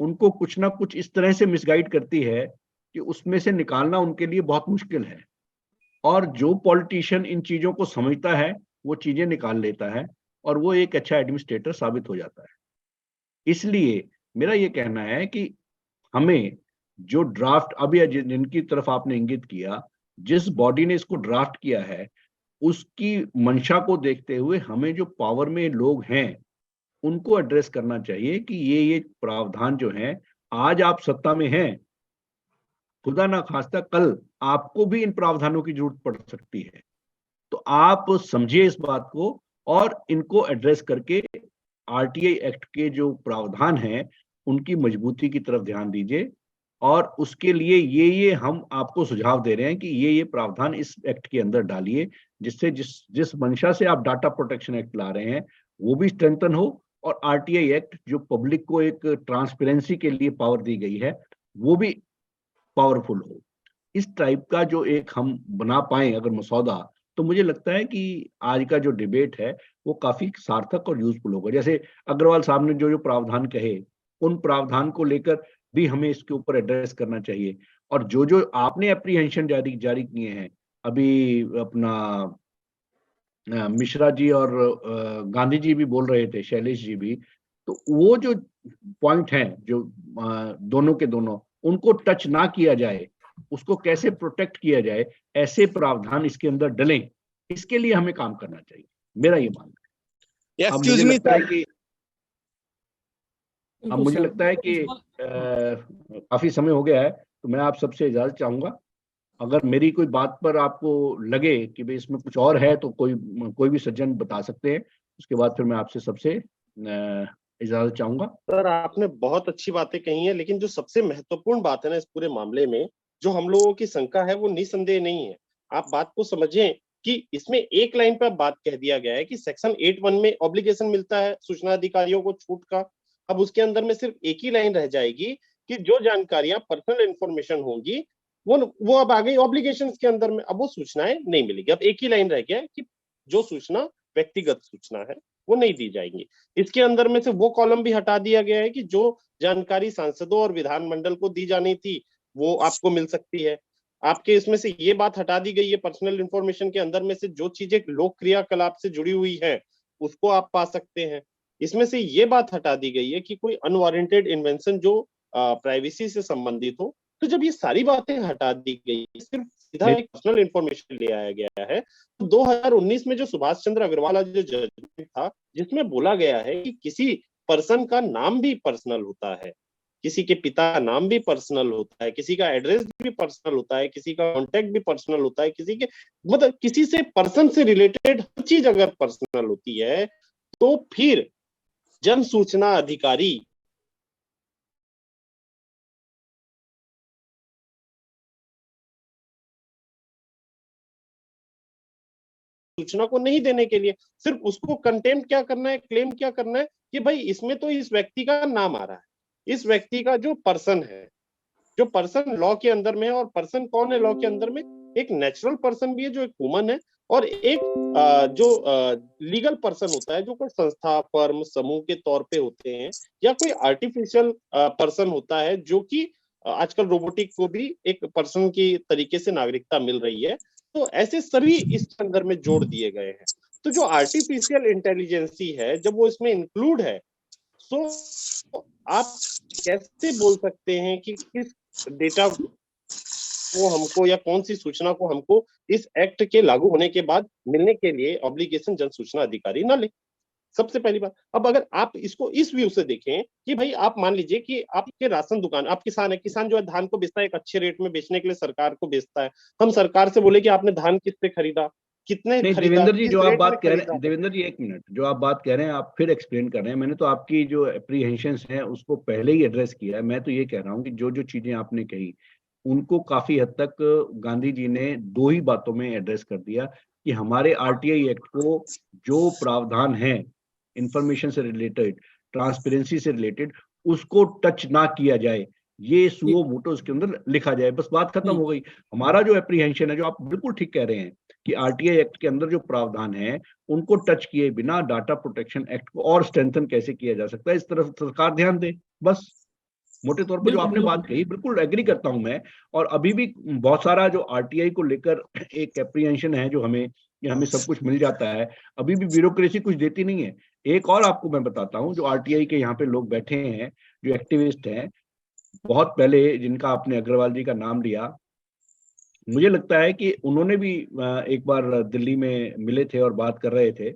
उनको कुछ ना कुछ इस तरह से मिसगाइड करती है कि उसमें से निकालना उनके लिए बहुत मुश्किल है। और जो पॉलिटिशियन इन चीजों को समझता है वो चीजें निकाल लेता है और वो एक अच्छा एडमिनिस्ट्रेटर साबित हो जाता है। इसलिए मेरा ये कहना है कि हमें जो ड्राफ्ट अभी जिनकी तरफ आपने इंगित किया, जिस बॉडी ने इसको ड्राफ्ट किया है, उसकी मंशा को देखते हुए हमें जो पावर में लोग हैं उनको एड्रेस करना चाहिए कि ये प्रावधान जो हैं, आज आप सत्ता में हैं, खुदा ना खास्ता कल आपको भी इन प्रावधानों की जरूरत पड़ सकती है। तो आप समझिए इस बात को और इनको एड्रेस करके आरटीआई एक्ट के जो प्रावधान हैं उनकी मजबूती की तरफ ध्यान दीजिए। और उसके लिए ये हम आपको सुझाव दे रहे हैं कि ये प्रावधान इस एक्ट के अंदर डालिए, जिससे जिस मंशा से आप डाटा प्रोटेक्शन एक्ट ला रहे हैं वो भी स्ट्रेंथन हो, और आरटीआई एक्ट जो पब्लिक को एक ट्रांसपेरेंसी के लिए पावर दी गई है वो भी पावरफुल हो। इस टाइप का जो एक हम बना पाए अगर मसौदा, तो मुझे लगता है कि आज का जो डिबेट है वो काफी सार्थक और यूजफुल होगा। जैसे अग्रवाल साहब ने जो जो प्रावधान कहे, उन प्रावधान को लेकर भी हमें इसके ऊपर एड्रेस करना चाहिए। और जो जो आपने एप्रीहेंशन जारी किए हैं, अभी अपना मिश्रा जी और गांधी जी भी बोल रहे थे, शैलेश जी भी, तो वो जो पॉइंट हैं जो दोनों के दोनों, उनको टच ना किया जाए, उसको कैसे प्रोटेक्ट किया जाए, ऐसे प्रावधान इसके अंदर डलें, इसके लिए हमें काम करना चाहिए, मेरा ये मानना है। अब मुझे लगता है कि काफी समय हो गया है, तो मैं आप सबसे इजाजत चाहूंगा। अगर मेरी कोई बात पर आपको लगे कि भाई इसमें कुछ और है तो कोई भी सज्जन बता सकते हैं, उसके बाद फिर मैं आपसे सबसे इजाजत चाहूंगा। सर, आपने बहुत अच्छी बातें कही हैं, लेकिन जो सबसे महत्वपूर्ण बात है ना इस पूरे मामले में, जो हम लोगों की शंका है वो निसंदेह नहीं है। आप बात को समझें कि इसमें एक लाइन पर बात कह दिया गया है कि सेक्शन 8(1) में ऑब्लिगेशन मिलता है सूचना अधिकारियों को छूट का। अब उसके अंदर में सिर्फ एक ही लाइन रह जाएगी कि जो जानकारियां पर्सनल इंफॉर्मेशन होंगी वो अब आ गई ऑब्लिगेशन के अंदर में, अब वो सूचनाएं नहीं मिलेगी। अब एक ही लाइन रह गया कि जो सूचना व्यक्तिगत सूचना है वो नहीं दी जाएंगी। इसके अंदर में से वो कॉलम भी हटा दिया गया है कि जो जानकारी सांसदों और विधानमंडल को दी जानी थी वो आपको मिल सकती है। आपके इसमें से ये बात हटा दी गई है, पर्सनल इंफॉर्मेशन के अंदर में से जो चीजें लोक क्रियाकलाप से जुड़ी हुई है उसको आप पा सकते हैं। इसमें से ये बात हटा दी गई है कि कोई अनवारंटेड इन्वेंशन जो प्राइवेसी से संबंधित हो। तो जब ये सारी बातें हटा दी गई, सिर्फ सीधा एक पर्सनल इंफॉर्मेशन ले आया गया है, तो 2019 में जो सुभाष चंद्र अग्रवाल जो जजमेंट था, जिसमें बोला गया है कि किसी पर्सन का नाम भी पर्सनल होता है, किसी के पिता का नाम भी पर्सनल होता है, किसी का एड्रेस भी पर्सनल होता है, किसी का कॉन्टेक्ट भी पर्सनल होता है, किसी के मतलब किसी से पर्सन से रिलेटेड हर चीज अगर पर्सनल होती है, तो फिर जन सूचना अधिकारी सूचना को नहीं देने के लिए सिर्फ उसको कंटेम्प्ट क्या करना है, क्लेम क्या करना है कि भाई इसमें तो इस व्यक्ति का नाम आ रहा है, इस व्यक्ति का जो पर्सन है, जो पर्सन लॉ के अंदर में है। और पर्सन कौन है लॉ के अंदर में? एक नेचुरल पर्सन भी है जो एक ह्यूमन है, और एक जो लीगल पर्सन होता है जो कोई संस्था, फर्म, समूह के तौर पे होते हैं, या कोई आर्टिफिशियल पर्सन होता है जो कि आजकल रोबोटिक को भी एक पर्सन की तरीके से नागरिकता मिल रही है। तो ऐसे सभी इस अंदर में जोड़ दिए गए हैं। तो जो आर्टिफिशियल इंटेलिजेंसी है जब वो इसमें इंक्लूड है, सो आप कैसे बोल सकते हैं कि किस डेटा को हमको या कौन सी सूचना को हमको इस एक्ट के लागू होने के बाद मिलने के लिए ऑब्लिगेशन जन सूचना अधिकारी न ले। सबसे पहली बात। अब अगर आप इसको इस व्यू से देखें कि भाई आप मान लीजिए कि आपके राशन दुकान, आप किसान है, किसान जो है धान को बेचता है एक अच्छे रेट में बेचने के लिए सरकार को बेचता है। हम सरकार से बोले कि आपने धान किससे खरीदा, कितने नहीं खरीदा, देवेंद्र जी, किस जो आप रेट में बात कह रहे खरीदा। हैं, देवेंद्र जी एक मिनट, जो आप बात कह रहे हैं आप फिर एक्सप्लेन कर रहे हैं। मैंने तो आपकी जो एप्रीहेंशंस हैं उसको पहले ही एड्रेस किया है। मैं तो ये कह रहा हूँ कि जो जो चीजें आपने कही उनको काफी हद तक गांधी जी ने दो ही बातों में एड्रेस कर दिया कि हमारे आरटीआई एक्ट को जो प्रावधान है इंफॉर्मेशन से रिलेटेड, ट्रांसपेरेंसी से रिलेटेड, उसको टच ना किया जाए, ये सुओ मोटो उसके अंदर लिखा जाए, बस बात खत्म हो गई। हमारा जो एप्रीहेंशन है, जो आप बिल्कुल ठीक कह रहे हैं कि आरटीआई एक्ट के अंदर जो प्रावधान है उनको टच किए बिना डाटा प्रोटेक्शन एक्ट को और स्ट्रेंथन कैसे किया जा सकता है, इस तरफ सरकार ध्यान दे। बस मोटे तौर पर जो आपने बात कही बिल्कुल एग्री करता हूं मैं। और अभी भी बहुत सारा जो आरटीआई को लेकर एक एप्रीहेंशन है जो हमें कि हमें सब कुछ मिल जाता है, अभी भी ब्यूरोक्रेसी कुछ देती नहीं है। एक और आपको मैं बताता हूं, जो आरटीआई के यहाँ पे लोग बैठे हैं, जो एक्टिविस्ट हैं, बहुत पहले जिनका आपने अग्रवाल जी का नाम लिया, मुझे लगता है कि उन्होंने भी एक बार दिल्ली में मिले थे और बात कर रहे थे।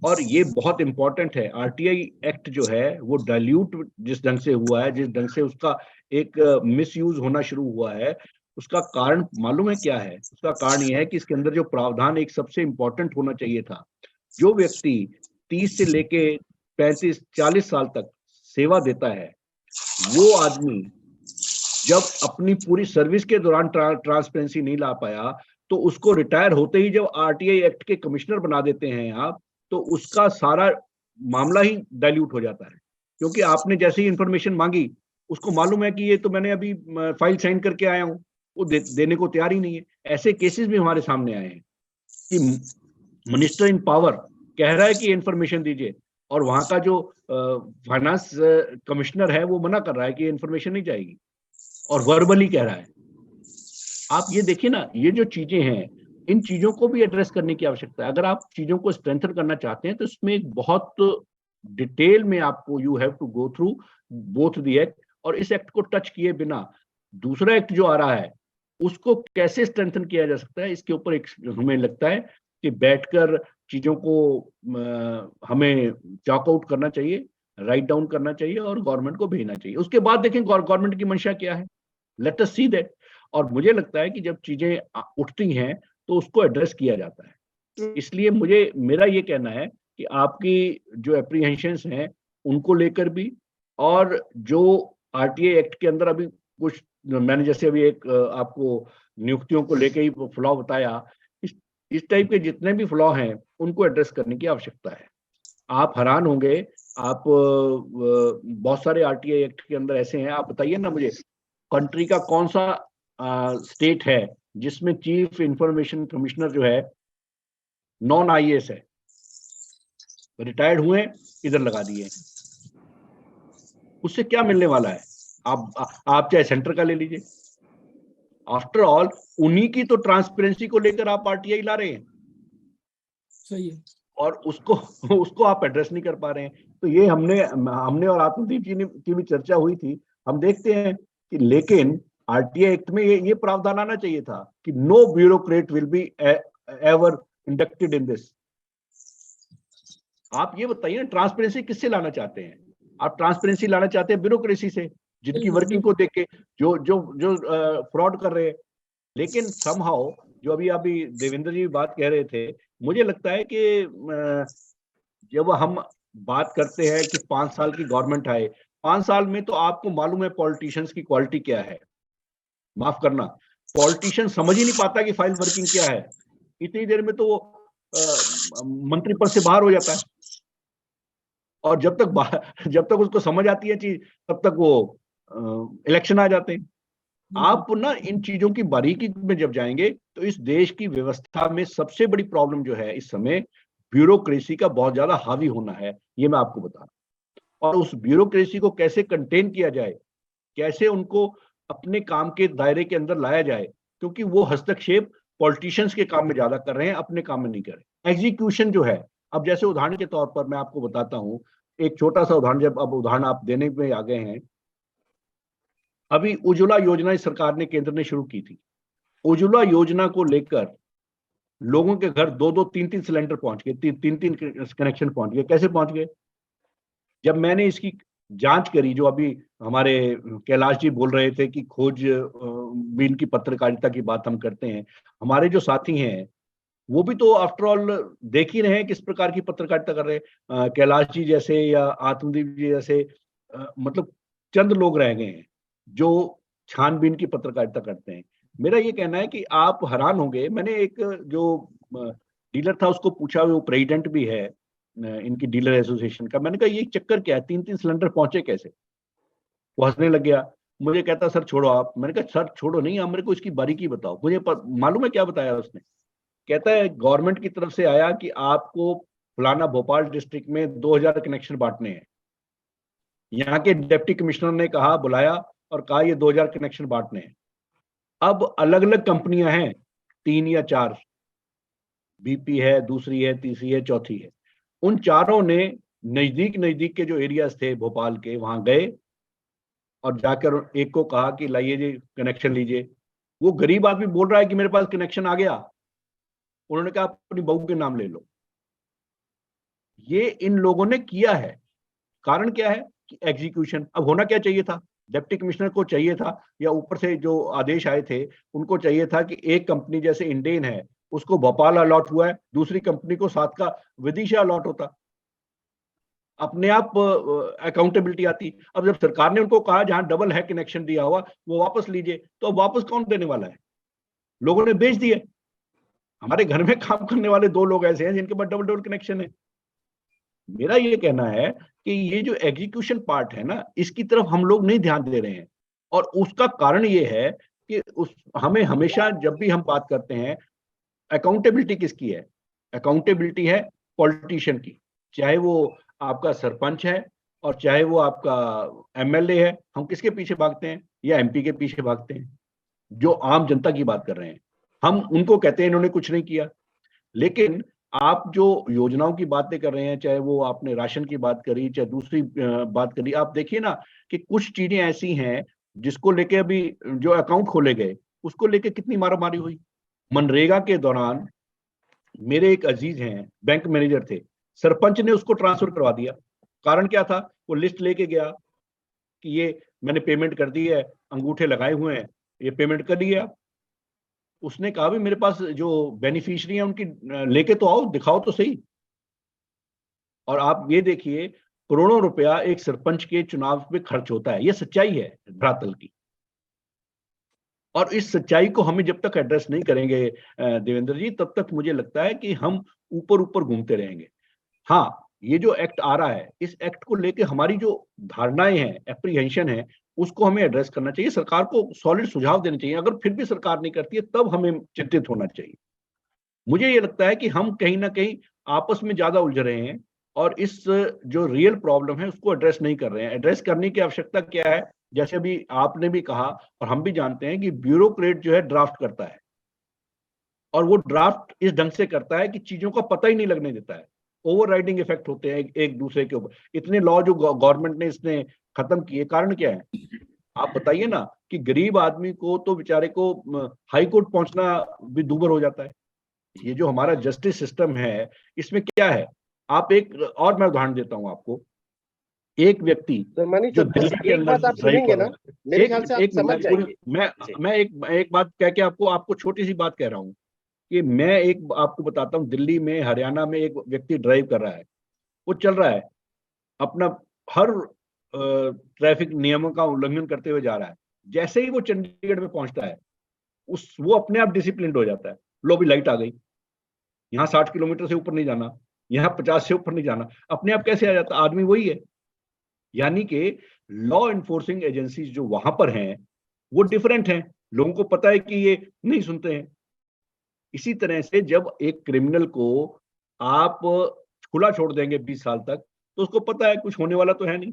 और ये बहुत इंपॉर्टेंट है, आरटीआई एक्ट जो है वो डाइल्यूट जिस ढंग से हुआ है, जिस ढंग से उसका एक मिसयूज होना शुरू हुआ है, उसका कारण मालूम है क्या है? उसका कारण ये है कि इसके अंदर जो प्रावधान एक सबसे इंपॉर्टेंट होना चाहिए था, जो व्यक्ति 30 से लेके 35-40 साल तक सेवा देता है, वो आदमी जब अपनी पूरी सर्विस के दौरान ट्रांसपेरेंसी नहीं ला पाया, तो उसको रिटायर होते ही जब आरटीआई एक्ट के कमिश्नर बना देते हैं आप, तो उसका सारा मामला ही डाइल्यूट हो जाता है। क्योंकि आपने जैसे ही इंफॉर्मेशन मांगी, उसको मालूम है कि ये तो मैंने अभी फाइल साइन करके आया हूँ, वो देने को तैयार ही नहीं है। ऐसे केसेस भी हमारे सामने आए हैं कि मिनिस्टर इन पावर कह रहा है कि इंफॉर्मेशन दीजिए, और वहां का जो फाइनेंस कमिश्नर है वो मना कर रहा है कि इंफॉर्मेशन नहीं जाएगी, और वर्बली कह रहा है। आप ये देखिए ना, ये जो चीजें हैं, इन चीजों को भी एड्रेस करने की आवश्यकता है। अगर आप चीजों को स्ट्रेंथन करना चाहते हैं तो इसमें एक बहुत डिटेल में आपको you have to go through both the act, और इस एक्ट को टच किए बिना दूसरा एक्ट जो आ रहा है उसको कैसे स्ट्रेंथन किया जा सकता है, इसके ऊपर एक हमें लगता है कि बैठकर चीजों को हमें चॉक आउट करना चाहिए, राइट डाउन करना चाहिए और गवर्नमेंट को भेजना चाहिए। उसके बाद देखें गवर्नमेंट की मंशा क्या है, लेट अस सी दैट। और मुझे लगता है कि जब चीजें उठती हैं तो उसको एड्रेस किया जाता है। इसलिए मेरा ये कहना है कि आपकी जो एप्रीहेंशंस हैं उनको लेकर भी, और जो आरटीआई एक्ट के अंदर अभी कुछ, मैंने जैसे अभी एक आपको नियुक्तियों को लेकर ही फ्लॉ बताया, इस टाइप के जितने भी फ्लॉ हैं उनको एड्रेस करने की आवश्यकता है। आप हैरान होंगे, आप बहुत सारे आरटीआई एक्ट के अंदर ऐसे हैं, आप बताइए ना मुझे, कंट्री का कौन सा स्टेट है जिसमें चीफ इंफॉर्मेशन कमिश्नर जो है नॉन आईएएस है, रिटायर्ड हुए, इधर लगा दिए, उससे क्या मिलने वाला है? आप चाहे सेंटर का ले लीजिए, आफ्टर ऑल उन्हीं की तो ट्रांसपेरेंसी को लेकर आप आरटीआई ला रहे हैं। सही है। और उसको आप एड्रेस नहीं कर पा रहे हैं। तो ये हमने और आत्मदीप जी की भी चर्चा हुई थी। हम देखते हैं कि लेकिन आरटीआई एक्ट में ये प्रावधान आना चाहिए था कि no bureaucrat will be ever inducted in this. आप ये बताइए ना, ट्रांसपेरेंसी किससे लाना चाहते हैं? आप ट्रांसपेरेंसी लाना चाहते हैं ब्यूरोक्रेसी से, जिनकी वर्किंग को देख के जो फ्रॉड कर रहे हैं। लेकिन समहाउ जो अभी देवेंद्र जी बात कह रहे थे, मुझे लगता है कि जब हम बात करते हैं कि 5 साल की गवर्नमेंट आए, 5 साल में तो आपको मालूम है पॉलिटिशियंस की क्वालिटी क्या है। माफ करना, पॉलिटिशियन समझ ही नहीं पाता कि फाइल वर्किंग क्या है, इतनी देर में तो वो मंत्री पद से बाहर हो जाता है। और जब तक उसको समझ आती है चीज, तब तक वो इलेक्शन आ जाते हैं। आप ना इन चीजों की बारीकी में जब जाएंगे तो इस देश की व्यवस्था में सबसे बड़ी प्रॉब्लम जो है इस समय ब्यूरोक्रेसी का बहुत ज्यादा हावी होना है, ये मैं आपको बता रहा हूं। और उस ब्यूरोक्रेसी को कैसे कंटेन किया जाए, कैसे उनको अपने काम के दायरे के अंदर लाया जाए, क्योंकि वो हस्तक्षेप पॉलिटिशियंस के काम में ज्यादा कर रहे हैं, अपने काम में नहीं कर रहे। एग्जीक्यूशन जो है अब जैसे उदाहरण के तौर पर मैं आपको बताता हूँ, एक छोटा सा उदाहरण, जब अब उदाहरण आप देने में आ गए हैं, अभी उज्ज्वला योजना इस सरकार ने, केंद्र ने शुरू की थी। उज्ज्वला योजना को लेकर लोगों के घर 2-2, 3-3 सिलेंडर पहुंच गए, 3-3 कनेक्शन पहुंच गए। कैसे पहुंच गए? जब मैंने इसकी जांच करी, जो अभी हमारे कैलाश जी बोल रहे थे कि खोजबीन की पत्रकारिता की बात हम करते हैं, हमारे जो साथी हैं वो भी तो आफ्टर ऑल देख ही रहे हैं किस प्रकार की पत्रकारिता कर रहे हैं। कैलाश जी जैसे या आत्मदीप जी जैसे मतलब चंद लोग रह गए हैं जो छानबीन की पत्रकारिता करते हैं। मेरा ये कहना है कि आप हैरान होंगे, मैंने एक जो डीलर था उसको पूछा, वो प्रेसिडेंट भी है इनकी डीलर एसोसिएशन का, मैंने कहा ये चक्कर क्या है, 3-3 सिलेंडर पहुंचे कैसे? वो हंसने लग गया, मुझे कहता सर छोड़ो आप। मैंने कहा सर छोड़ो नहीं, आप मेरे को इसकी बारीकी बताओ। मुझे मालूम है क्या बताया उसने? कहता है गवर्नमेंट की तरफ से आया कि आपको फलाना भोपाल डिस्ट्रिक्ट में 2000 कनेक्शन बांटने हैं। यहाँ के डिप्टी कमिश्नर ने कहा, बुलाया और कहा ये 2000 कनेक्शन बांटने हैं। अब अलग अलग कंपनियां हैं, 3 या 4, बीपी है, दूसरी है, तीसरी है, चौथी है। उन चारों ने नजदीक के जो एरियाज थे भोपाल के, वहां गए और जाकर एक को कहा कि लाइए जी कनेक्शन लीजिए। वो गरीब आदमी बोल रहा है कि मेरे पास कनेक्शन आ गया। उन्होंने कहा अपनी बहू के नाम ले लो। ये इन लोगों ने किया है। कारण क्या है कि एग्जीक्यूशन। अब होना क्या चाहिए था? डिप्टी कमिश्नर को चाहिए था, या ऊपर से जो आदेश आए थे उनको चाहिए था कि एक कंपनी जैसे इंडेन है उसको भोपाल अलॉट हुआ है, दूसरी कंपनी को साथ का विदिशा अलॉट होता, अपने आप अकाउंटेबिलिटी आती। अब जब सरकार ने उनको कहा जहां डबल है कनेक्शन दिया हुआ वो वापस लीजिए, तो अब वापस कौन देने वाला है? लोगों ने बेच दिए। हमारे घर में काम करने वाले 2 लोग ऐसे हैं जिनके पास डबल डबल कनेक्शन है। मेरा ये कहना है कि ये जो एग्जीक्यूशन पार्ट है ना, इसकी तरफ हम लोग नहीं ध्यान दे रहे हैं। और उसका कारण ये है कि हमें हमेशा जब भी हम बात करते हैं, अकाउंटेबिलिटी किसकी है? अकाउंटेबिलिटी है पॉलिटिशियन की, चाहे वो आपका सरपंच है और चाहे वो आपका एमएलए है। हम किसके पीछे भागते हैं? या एमपी के पीछे भागते हैं, जो आम जनता की बात कर रहे हैं। हम उनको कहते हैं इन्होंने कुछ नहीं किया। लेकिन आप जो योजनाओं की बातें कर रहे हैं, चाहे वो आपने राशन की बात करी, चाहे दूसरी बात करी, आप देखिए ना कि कुछ चीजें ऐसी हैं जिसको लेके अभी जो अकाउंट खोले गए उसको लेके कितनी मारामारी हुई। मनरेगा के दौरान मेरे एक अजीज हैं, बैंक मैनेजर थे, सरपंच ने उसको ट्रांसफर करवा दिया। कारण क्या था? वो लिस्ट लेके गया कि ये मैंने पेमेंट कर दी है, अंगूठे लगाए हुए हैं, ये पेमेंट कर दिया। उसने कहा भी मेरे पास जो बेनिफिशियरी है उनकी लेके तो आओ, दिखाओ तो सही। और आप ये देखिए करोड़ों रुपया एक सरपंच के चुनाव पे खर्च होता है। ये सच्चाई है धरातल की। और इस सच्चाई को हमें जब तक एड्रेस नहीं करेंगे देवेंद्र जी, तब तक मुझे लगता है कि हम ऊपर ऊपर घूमते रहेंगे। हाँ, ये जो एक्ट आ रहा है, इस एक्ट को लेके हमारी जो धारणाएं हैं, एप्रीहेंशन है, उसको हमें एड्रेस करना चाहिए। सरकार को सॉलिड सुझाव देने चाहिए। अगर फिर भी सरकार नहीं करती है तब हमें चिंतित होना चाहिए। मुझे ये लगता है कि हम कहीं ना कहीं आपस में ज्यादा उलझ रहे हैं और इस जो रियल प्रॉब्लम है उसको एड्रेस नहीं कर रहे हैं। एड्रेस करने की आवश्यकता क्या है? जैसे अभी आपने भी कहा और हम भी जानते हैं कि ब्यूरोक्रेट जो है ड्राफ्ट करता है, और वो ड्राफ्ट इस ढंग से करता है कि चीजों का पता ही नहीं लगने देता है। ओवरराइडिंग इफेक्ट होते हैं एक दूसरे के ऊपर। इतने लॉ जो गवर्नमेंट ने इसने खत्म किए, कारण क्या है? आप बताइए ना कि गरीब आदमी को तो बेचारे को हाई कोर्ट पहुंचना भी दूभर हो जाता है। ये जो हमारा जस्टिस सिस्टम है, इसमें क्या है? आप एक और मैं उदाहरण देता हूं आपको। एक व्यक्ति जो दिल्ली के अंदर ड्राइव कर रहा है, मेरे ख्याल से आप समझ जाएंगे। मैं एक बात कह के आपको छोटी सी बात कह रहा हूं कि मैं एक आपको बताता हूं। दिल्ली में, हरियाणा में एक व्यक्ति ड्राइव कर रहा है, वो चल रहा है अपना, हर ट्रैफिक नियमों का उल्लंघन करते हुए जा रहा है। जैसे ही वो चंडीगढ़ में पहुंचता है, वो अपने आप डिसिप्लिन हो जाता है। लो भी लाइट आ गई, यहाँ 60 किलोमीटर से ऊपर नहीं जाना, यहाँ 50 से ऊपर नहीं जाना, अपने आप कैसे आ जाता? आदमी वही है। यानी कि लॉ एनफोर्सिंग एजेंसीज जो वहां पर हैं वो डिफरेंट हैं। लोगों को पता है कि ये नहीं सुनते हैं। इसी तरह से जब एक क्रिमिनल को आप खुला छोड़ देंगे 20 साल तक, तो उसको पता है कुछ होने वाला तो है नहीं।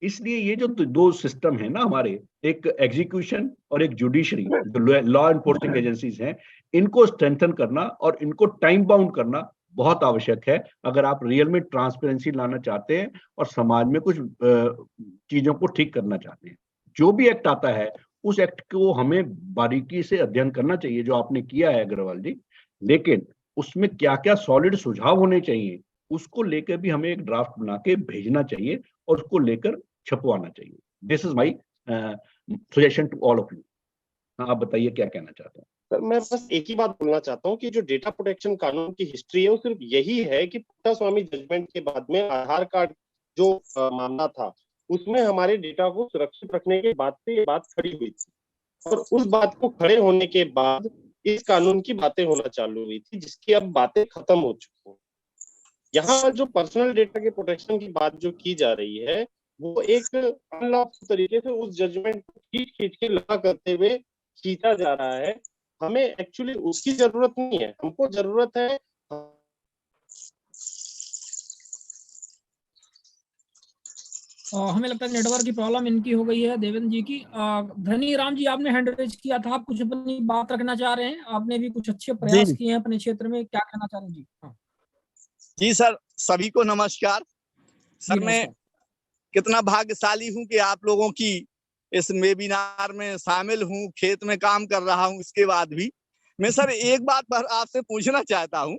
इसलिए ये जो 2 सिस्टम है ना हमारे, एक एग्जीक्यूशन और एक जुडिशरी, जो लॉ एनफोर्सिंग एजेंसीज हैं, इनको स्ट्रेंथन करना और इनको टाइम बाउंड करना बहुत आवश्यक है अगर आप रियल में ट्रांसपेरेंसी लाना चाहते हैं और समाज में कुछ चीजों को ठीक करना चाहते हैं। जो भी एक्ट आता है उस एक्ट को हमें बारीकी से अध्ययन करना चाहिए, जो आपने किया है अग्रवाल जी, लेकिन उसमें क्या क्या सॉलिड सुझाव होने चाहिए उसको लेकर भी हमें एक ड्राफ्ट बना के भेजना चाहिए और उसको लेकर छपवाना चाहिए। This is my suggestion to all of you. आप बताइए क्या कहना चाहते हैं। सर मैं बस एक ही बात बोलना चाहता हूँ कि जो डेटा प्रोटेक्शन कानून की हिस्ट्री है वो सिर्फ यही है कि पुट्टास्वामी जजमेंट के बाद में आधार कार्ड जो मामला था उसमें हमारे डेटा को सुरक्षित रखने के बाद से ये बात खड़ी हुई थी, और उस बात को खड़े होने के बाद इस कानून की बातें होना चालू हुई थी, जिसकी अब बातें खत्म हो चुकी हैं। यहाँ जो पर्सनल डेटा के प्रोटेक्शन की बात जो की जा रही है वो एक अनलॉफुल तरीके से उस जजमेंट को खींच खींच के लगा करते हुए खींचा जा रहा है। हमें एक्चुअली उसकी जरूरत नहीं है, हमको जरूरत है हमें लगता है नेटवर्क की प्रॉब्लम इनकी हो गई है, देवेंद्र जी की। धनी राम जी, आपने हैंड रेज किया था, आप कुछ अपनी बात रखना चाह रहे हैं? आपने भी कुछ अच्छे प्रयास किए हैं अपने क्षेत्र में, क्या कहना चाह रहे हैं जी? हाँ जी सर, सभी को नमस्कार। सर मैं कितना भाग्यशाली हूं कि आप लोगों की इस वेबिनार में शामिल हूं, खेत में काम कर रहा हूं, इसके बाद भी मैं सर एक बात पर आपसे पूछना चाहता हूं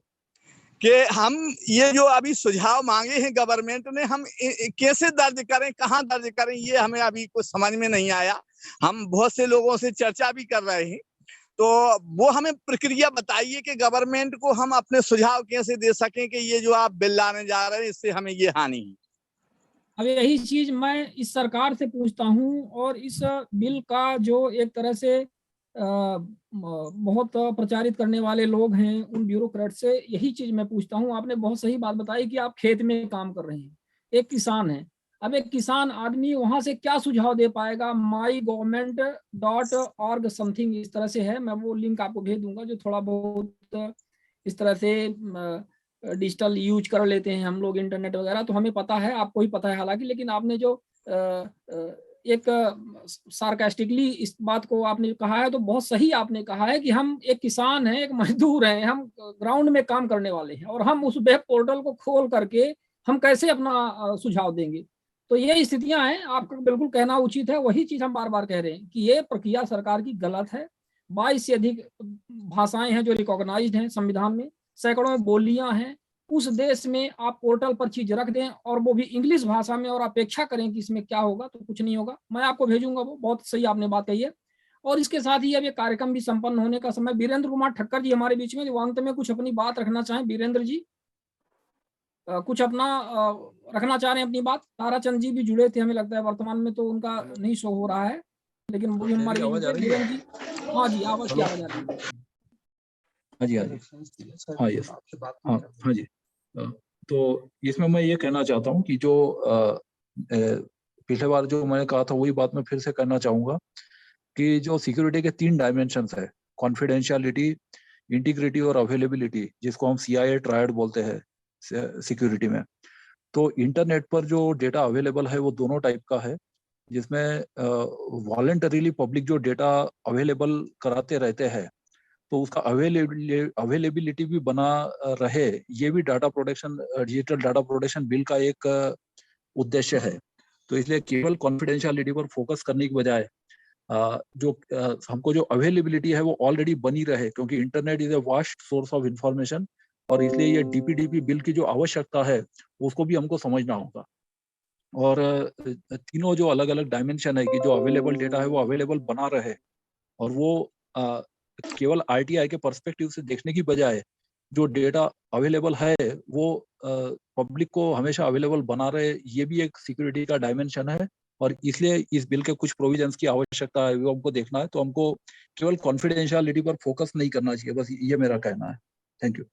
कि हम ये जो अभी सुझाव मांगे हैं गवर्नमेंट ने, हम कैसे दर्ज करें, कहाँ दर्ज करें, ये हमें अभी कुछ समझ में नहीं आया। हम बहुत से लोगों से चर्चा भी कर रहे हैं, तो वो हमें प्रक्रिया बताइए कि गवर्नमेंट को हम अपने सुझाव कैसे दे सकें कि ये जो आप बिल लाने जा रहे हैं इससे हमें ये हानि है। अब यही चीज मैं इस सरकार से पूछता हूं, और इस बिल का जो एक तरह से बहुत प्रचारित करने वाले लोग हैं, उन ब्यूरोक्रेट से यही चीज मैं पूछता हूं। आपने बहुत सही बात बताई कि आप खेत में काम कर रहे हैं, एक किसान है। अब एक किसान आदमी वहां से क्या सुझाव दे पाएगा? mygovernment.org समथिंग इस तरह से है, मैं वो लिंक आपको भेज दूंगा, जो थोड़ा बहुत इस तरह से डिजिटल यूज कर लेते हैं हम लोग, इंटरनेट वगैरह, तो हमें पता है, आपको ही पता है हालांकि। लेकिन आपने जो एक सार्कास्टिकली इस बात को आपने कहा है, तो बहुत सही आपने कहा है कि हम एक किसान हैं, एक मजदूर हैं, हम ग्राउंड में काम करने वाले हैं, और हम उस वेब पोर्टल को खोल करके हम कैसे अपना सुझाव देंगे? तो ये स्थितियां हैं, आपका बिल्कुल कहना उचित है। वही चीज हम बार बार कह रहे हैं कि ये प्रक्रिया सरकार की गलत है। 22 से अधिक भाषाएं हैं जो रिकॉग्नाइज्ड हैं संविधान में, सैकड़ों बोलियां हैं। उस देश में आप पोर्टल पर चीज रख दें, और वो भी इंग्लिश भाषा में, और अपेक्षा करें कि इसमें क्या होगा, तो कुछ नहीं होगा। मैं आपको भेजूंगा, वो बहुत सही आपने बात कही है। और इसके साथ ही अब ये कार्यक्रम भी संपन्न होने का समय। वीरेंद्र कुमार ठक्कर जी हमारे बीच में, जो अंत में कुछ अपनी बात रखना चाहें। वीरेंद्र जी कुछ अपना रखना चाह रहे हैं अपनी बात? ताराचंद जी भी जुड़े थे, हमें लगता है वर्तमान में तो उनका नहीं शो हो रहा है, लेकिन वो भी हमारे बीच में। वीरेंद्र जी, हाँ जी, आवाज की आवाज आ रही है। हाँ जी, हाँ जी, हाँ यस, हाँ जी। तो इसमें मैं ये कहना चाहता हूँ कि जो पिछले बार जो मैंने कहा था वही बात मैं फिर से करना चाहूँगा कि जो सिक्योरिटी के 3 डायमेंशंस है, कॉन्फिडेंशियलिटी, इंटीग्रिटी और अवेलेबिलिटी, जिसको हम CIA ट्रायड बोलते हैं सिक्योरिटी में। तो इंटरनेट पर जो डेटा अवेलेबल है वो दोनों टाइप का है, जिसमें वॉलंटरीली पब्लिक जो डेटा अवेलेबल कराते रहते हैं, तो उसका अवेलेबिलिटी भी बना रहे, ये भी data protection, digital data protection bill का एक उद्देश्य है। तो इसलिए केवल कॉन्फिडेंशियलिटी पर फोकस करने की बजाय जो हमको जो अवेलेबिलिटी है वो ऑलरेडी बनी रहे, क्योंकि internet is a vast source of information, और इसलिए ये DPDP बिल की जो आवश्यकता है उसको भी हमको समझना होगा। और तीनों जो अलग अलग डायमेंशन है कि जो अवेलेबल डेटा है वो अवेलेबल बना रहे, और वो केवल RTI के पर्सपेक्टिव से देखने की बजाय जो डेटा अवेलेबल है वो पब्लिक को हमेशा अवेलेबल बना रहे, ये भी एक सिक्योरिटी का डायमेंशन है। और इसलिए इस बिल के कुछ प्रोविजंस की आवश्यकता है, वो हमको देखना है। तो हमको केवल कॉन्फिडेंशियलिटी पर फोकस नहीं करना चाहिए, बस ये मेरा कहना है। Thank you.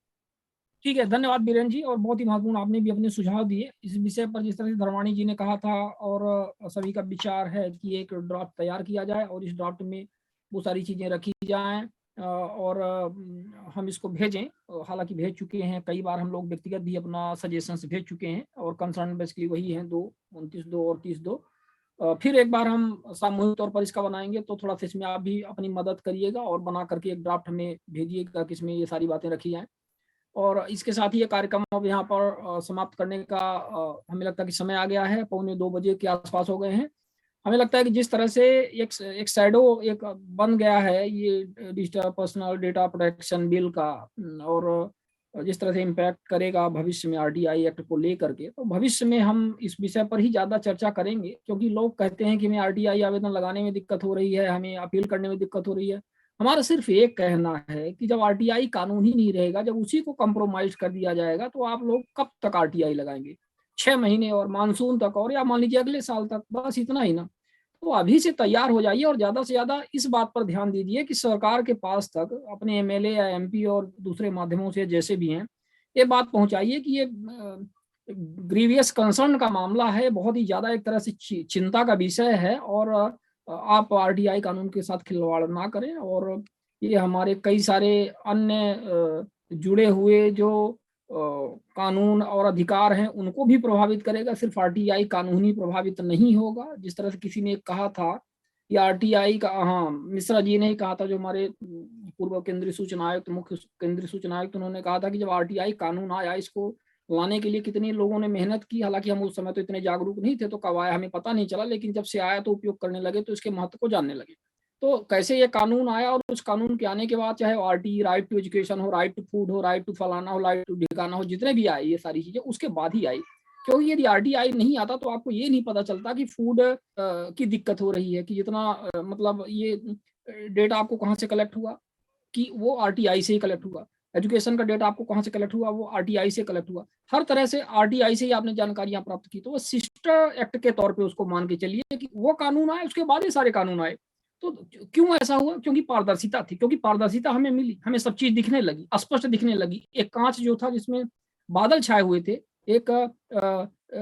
ठीक है, धन्यवाद बीरेन जी, और बहुत ही महत्वपूर्ण आपने भी अपने सुझाव दिए इस विषय पर। जिस तरह से धर्माणी जी ने कहा था, और सभी का विचार है कि एक ड्राफ्ट तैयार किया जाए, और इस ड्राफ्ट में वो सारी चीजें रखी जाएं, और हम इसको भेजें। हालांकि भेज चुके हैं कई बार, हम लोग व्यक्तिगत भी अपना सजेशंस भेज चुके हैं, और कंसर्न बेसिकली वही है 29(2) और 30(2). फिर एक बार हम सामूहिक तौर पर इसका बनाएंगे, तो थोड़ा सा इसमें आप भी अपनी मदद करिएगा, और बना करके एक ड्राफ्ट हमें भेजिएगा, किसमें ये सारी बातें रखी जाएं। और इसके साथ ही ये कार्यक्रम अब यहाँ पर समाप्त करने का हमें लगता है कि समय आ गया है। 1:45 बजे के आसपास हो गए हैं। हमें लगता है कि जिस तरह से एक शैडो एक बन गया है ये digital personal data protection bill का, और जिस तरह से इम्पैक्ट करेगा भविष्य में आरटीआई एक्ट को लेकर के, तो भविष्य में हम इस विषय पर ही ज़्यादा चर्चा करेंगे। क्योंकि लोग कहते हैं कि हमें आरटीआई आवेदन लगाने में दिक्कत हो रही है, हमें अपील करने में दिक्कत हो रही है। हमारा सिर्फ एक कहना है कि जब आरटीआई कानून ही नहीं रहेगा, जब उसी को कंप्रोमाइज कर दिया जाएगा, तो आप लोग कब तक आरटीआई लगाएंगे? 6 महीने और मानसून तक, और या मान लीजिए अगले साल तक, बस इतना ही ना। तो अभी से तैयार हो जाइए और ज्यादा से ज्यादा इस बात पर ध्यान दीजिए कि सरकार के पास तक अपने एमएलए या एमपी और दूसरे माध्यमों से जैसे भी हैं ये बात पहुंचाइए कि ये ग्रीवियस कंसर्न का मामला है, बहुत ही ज्यादा एक तरह से चिंता का विषय है, और आप आरटीआई कानून के साथ खिलवाड़ ना करें। और ये हमारे कई सारे अन्य जुड़े हुए जो कानून और अधिकार हैं उनको भी प्रभावित करेगा, सिर्फ आरटीआई कानून ही प्रभावित नहीं होगा। जिस तरह से किसी ने कहा था कि आरटीआई का, हाँ मिश्रा जी ने ही कहा था, जो हमारे पूर्व केंद्रीय सूचना आयुक्त, मुख्य केंद्रीय सूचना आयुक्त, उन्होंने कहा था कि जब आरटीआई कानून आया, इसको लाने के लिए कितने लोगों ने मेहनत की। हालांकि हम उस समय तो इतने जागरूक नहीं थे, तो कब आया हमें पता नहीं चला, लेकिन जब से आया तो उपयोग करने लगे, तो इसके महत्व को जानने लगे। तो कैसे ये कानून आया, और उस कानून के आने के बाद चाहे आरटी, राइट टू एजुकेशन हो, राइट टू फूड हो, राइट टू फलाना हो, राइट टू ढिकाना हो, जितने भी आए ये सारी चीजें उसके बाद ही आई। क्योंकि यदि आरटीआई नहीं आता तो आपको ये नहीं पता चलता कि फूड की दिक्कत हो रही है, कि जितना मतलब ये डेटा आपको कहाँ से कलेक्ट हुआ, कि वो आरटीआई से ही कलेक्ट हुआ। एजुकेशन का डेटा आपको कहाँ से कलेक्ट हुआ, वो आरटीआई से कलेक्ट हुआ। हर तरह से आरटीआई से ही आपने जानकारियां प्राप्त की। तो वो सिस्टर एक्ट के तौर पे उसको मान के चलिए कि वो कानून आए, उसके बाद ये सारे कानून आए। तो क्यों ऐसा हुआ? क्योंकि पारदर्शिता थी, क्योंकि पारदर्शिता हमें मिली, हमें सब चीज दिखने लगी, स्पष्ट दिखने लगी। एक कांच जो था जिसमें बादल छाए हुए थे, एक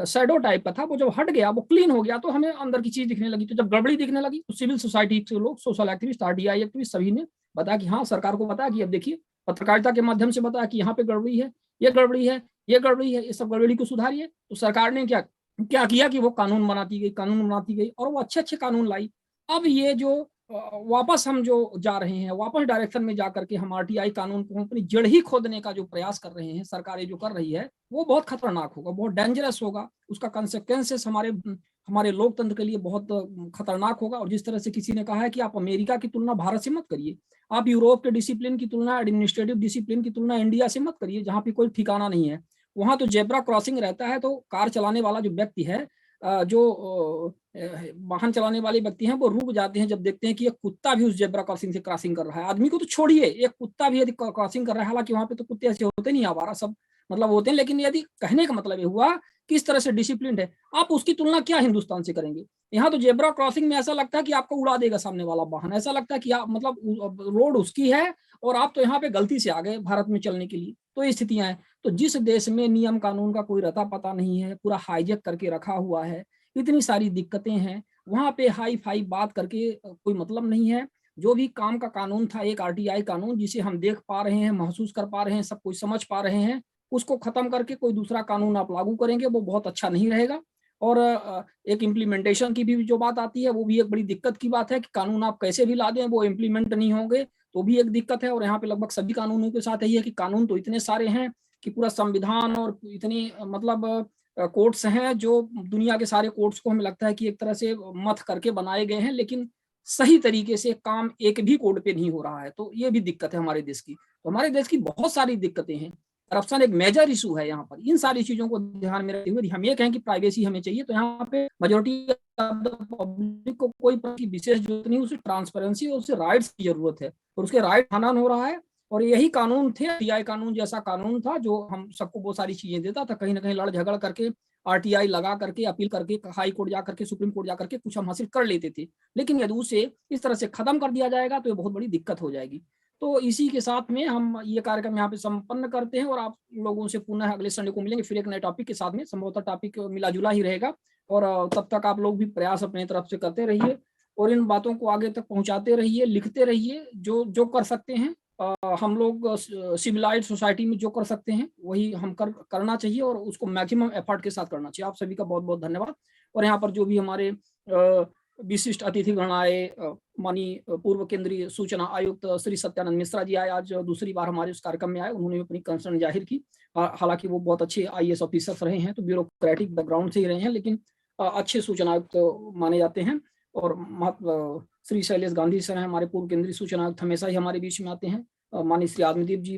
शैडो टाइप का था, वो जब हट गया, वो क्लीन हो गया, तो हमें अंदर की चीज दिखने लगी। तो जब गड़बड़ी दिखने लगी तो सिविल सोसाइटी के लोग, सोशल एक्टिविस्ट, आरटीआई एक्टिविस्ट, सभी ने बताया कि हाँ, सरकार को बताया कि अब देखिए, पत्रकारिता के माध्यम से बताया कि यहाँ पे गड़बड़ी है, ये गड़बड़ी है, ये गड़बड़ी है, ये सब गड़बड़ी को सुधारिए। तो सरकार ने क्या किया कि वो कानून बनाती गई और वो अच्छे अच्छे कानून लाई। अब ये जो वापस हम जो जा रहे हैं, वापस डायरेक्शन में जा करके हम आरटीआई कानून को अपनी जड़ ही खोदने का जो प्रयास कर रहे हैं, सरकारें जो कर रही है, वो बहुत खतरनाक होगा, बहुत डेंजरस होगा। उसका कंसेक्वेंसेस हमारे लोकतंत्र के लिए बहुत खतरनाक होगा। और जिस तरह से किसी ने कहा है कि आप अमेरिका की तुलना भारत से मत करिए, आप यूरोप के डिसिप्लिन की तुलना, एडमिनिस्ट्रेटिव डिसिप्लिन की तुलना इंडिया से मत करिए, जहाँ पे कोई ठिकाना नहीं है। वहां तो जेब्रा क्रॉसिंग रहता है, तो कार चलाने वाला जो व्यक्ति है, जो वाहन चलाने वाले व्यक्ति हैं, वो रुक जाते हैं जब देखते हैं कि एक कुत्ता भी उस जेब्रा क्रॉसिंग से क्रॉसिंग कर रहा है। आदमी को तो छोड़िए, एक कुत्ता भी यदि क्रॉसिंग कर रहा है, हालांकि वहां पे तो कुत्ते ऐसे होते नहीं, आवारा सब मतलब होते हैं, लेकिन यदि कहने का मतलब ये हुआ किस तरह से डिसिप्लिन है, आप उसकी तुलना क्या हिंदुस्तान से करेंगे? यहाँ तो जेब्रा क्रॉसिंग में ऐसा लगता है कि आपको उड़ा देगा सामने वाला वाहन, ऐसा लगता है कि आप मतलब रोड उसकी है और आप तो यहाँ पे गलती से आ गए भारत में चलने के लिए। तो ये स्थितियां हैं। तो जिस देश में नियम कानून का कोई रता पता नहीं है, पूरा हाईजेक करके रखा हुआ है, इतनी सारी दिक्कतें हैं, वहां पे हाई फाई बात करके कोई मतलब नहीं है। जो भी काम का कानून था, एक आरटीआई कानून जिसे हम देख पा रहे हैं, महसूस कर पा रहे हैं, सब कुछ समझ पा रहे हैं, उसको खत्म करके कोई दूसरा कानून आप लागू करेंगे, वो बहुत अच्छा नहीं रहेगा। और एक इम्प्लीमेंटेशन की भी जो बात आती है, वो भी एक बड़ी दिक्कत की बात है कि कानून आप कैसे भी ला दें, वो इम्प्लीमेंट नहीं होंगे, तो भी एक दिक्कत है। और यहाँ पे लगभग सभी कानूनों के साथ यही है कि कानून तो इतने सारे हैं कि पूरा संविधान और इतनी मतलब कोर्ट्स हैं, जो दुनिया के सारे कोर्ट्स को हमें लगता है कि एक तरह से मथ करके बनाए गए हैं, लेकिन सही तरीके से काम एक भी कोड पे नहीं हो रहा है। तो ये भी दिक्कत है हमारे देश की। तो हमारे देश की बहुत सारी दिक्कतें हैं। करप्शन एक मेजर इशू है यहाँ पर। इन सारी चीजों को ध्यान में रखते हुए हम ये कहें कि प्राइवेसी हमें चाहिए, तो यहाँ पे मेजोरिटी पब्लिक को कोई विशेष जरूरत नहीं, उसे ट्रांसपेरेंसी और उसे राइट्स की जरूरत है, और उसके राइट हनन हो रहा है। और यही कानून थे, आरटीआई कानून जैसा कानून था, जो हम सबको बहुत सारी चीजें देता था। कहीं ना कहीं लड़ झगड़ करके, आरटीआई लगा करके, अपील करके, हाई कोर्ट जा करके, सुप्रीम कोर्ट जा करके कुछ हम हासिल कर लेते थे। लेकिन यदि उसे इस तरह से खत्म कर दिया जाएगा तो ये बहुत बड़ी दिक्कत हो जाएगी। तो इसी के साथ में हम ये कार्यक्रम यहाँ पे संपन्न करते हैं, और आप लोगों से पुनः अगले संडे को मिलेंगे फिर एक नए टॉपिक के साथ में। संभवतः टॉपिक मिला जुला ही रहेगा, और तब तक आप लोग भी प्रयास अपने तरफ से करते रहिए और इन बातों को आगे तक पहुंचाते रहिए, लिखते रहिए। जो कर सकते हैं हम लोग सिविलाइज्ड सोसाइटी में जो कर सकते हैं वही हम करना चाहिए, और उसको मैक्सिमम एफर्ट के साथ करना चाहिए। आप सभी का बहुत बहुत धन्यवाद। और यहाँ पर जो भी हमारे विशिष्ट अतिथिगण आए, माननीय पूर्व केंद्रीय सूचना आयुक्त श्री सत्यानंद मिश्रा जी आए, आज दूसरी बार हमारे उस कार्यक्रम में आए। उन्होंने अपनी कंसर्न जाहिर की। हालांकि वो बहुत अच्छे IAS ऑफिसर्स रहे हैं, तो ब्यूरोक्रेटिक बैकग्राउंड से ही रहे हैं, लेकिन अच्छे सूचना आयुक्त माने जाते हैं। और श्री शैलेश गांधी सर हैं, हमारे पूर्व केंद्रीय सूचना आयुक्त, हमेशा ही हमारे बीच में आते हैं। माननीय श्री आत्मदीप जी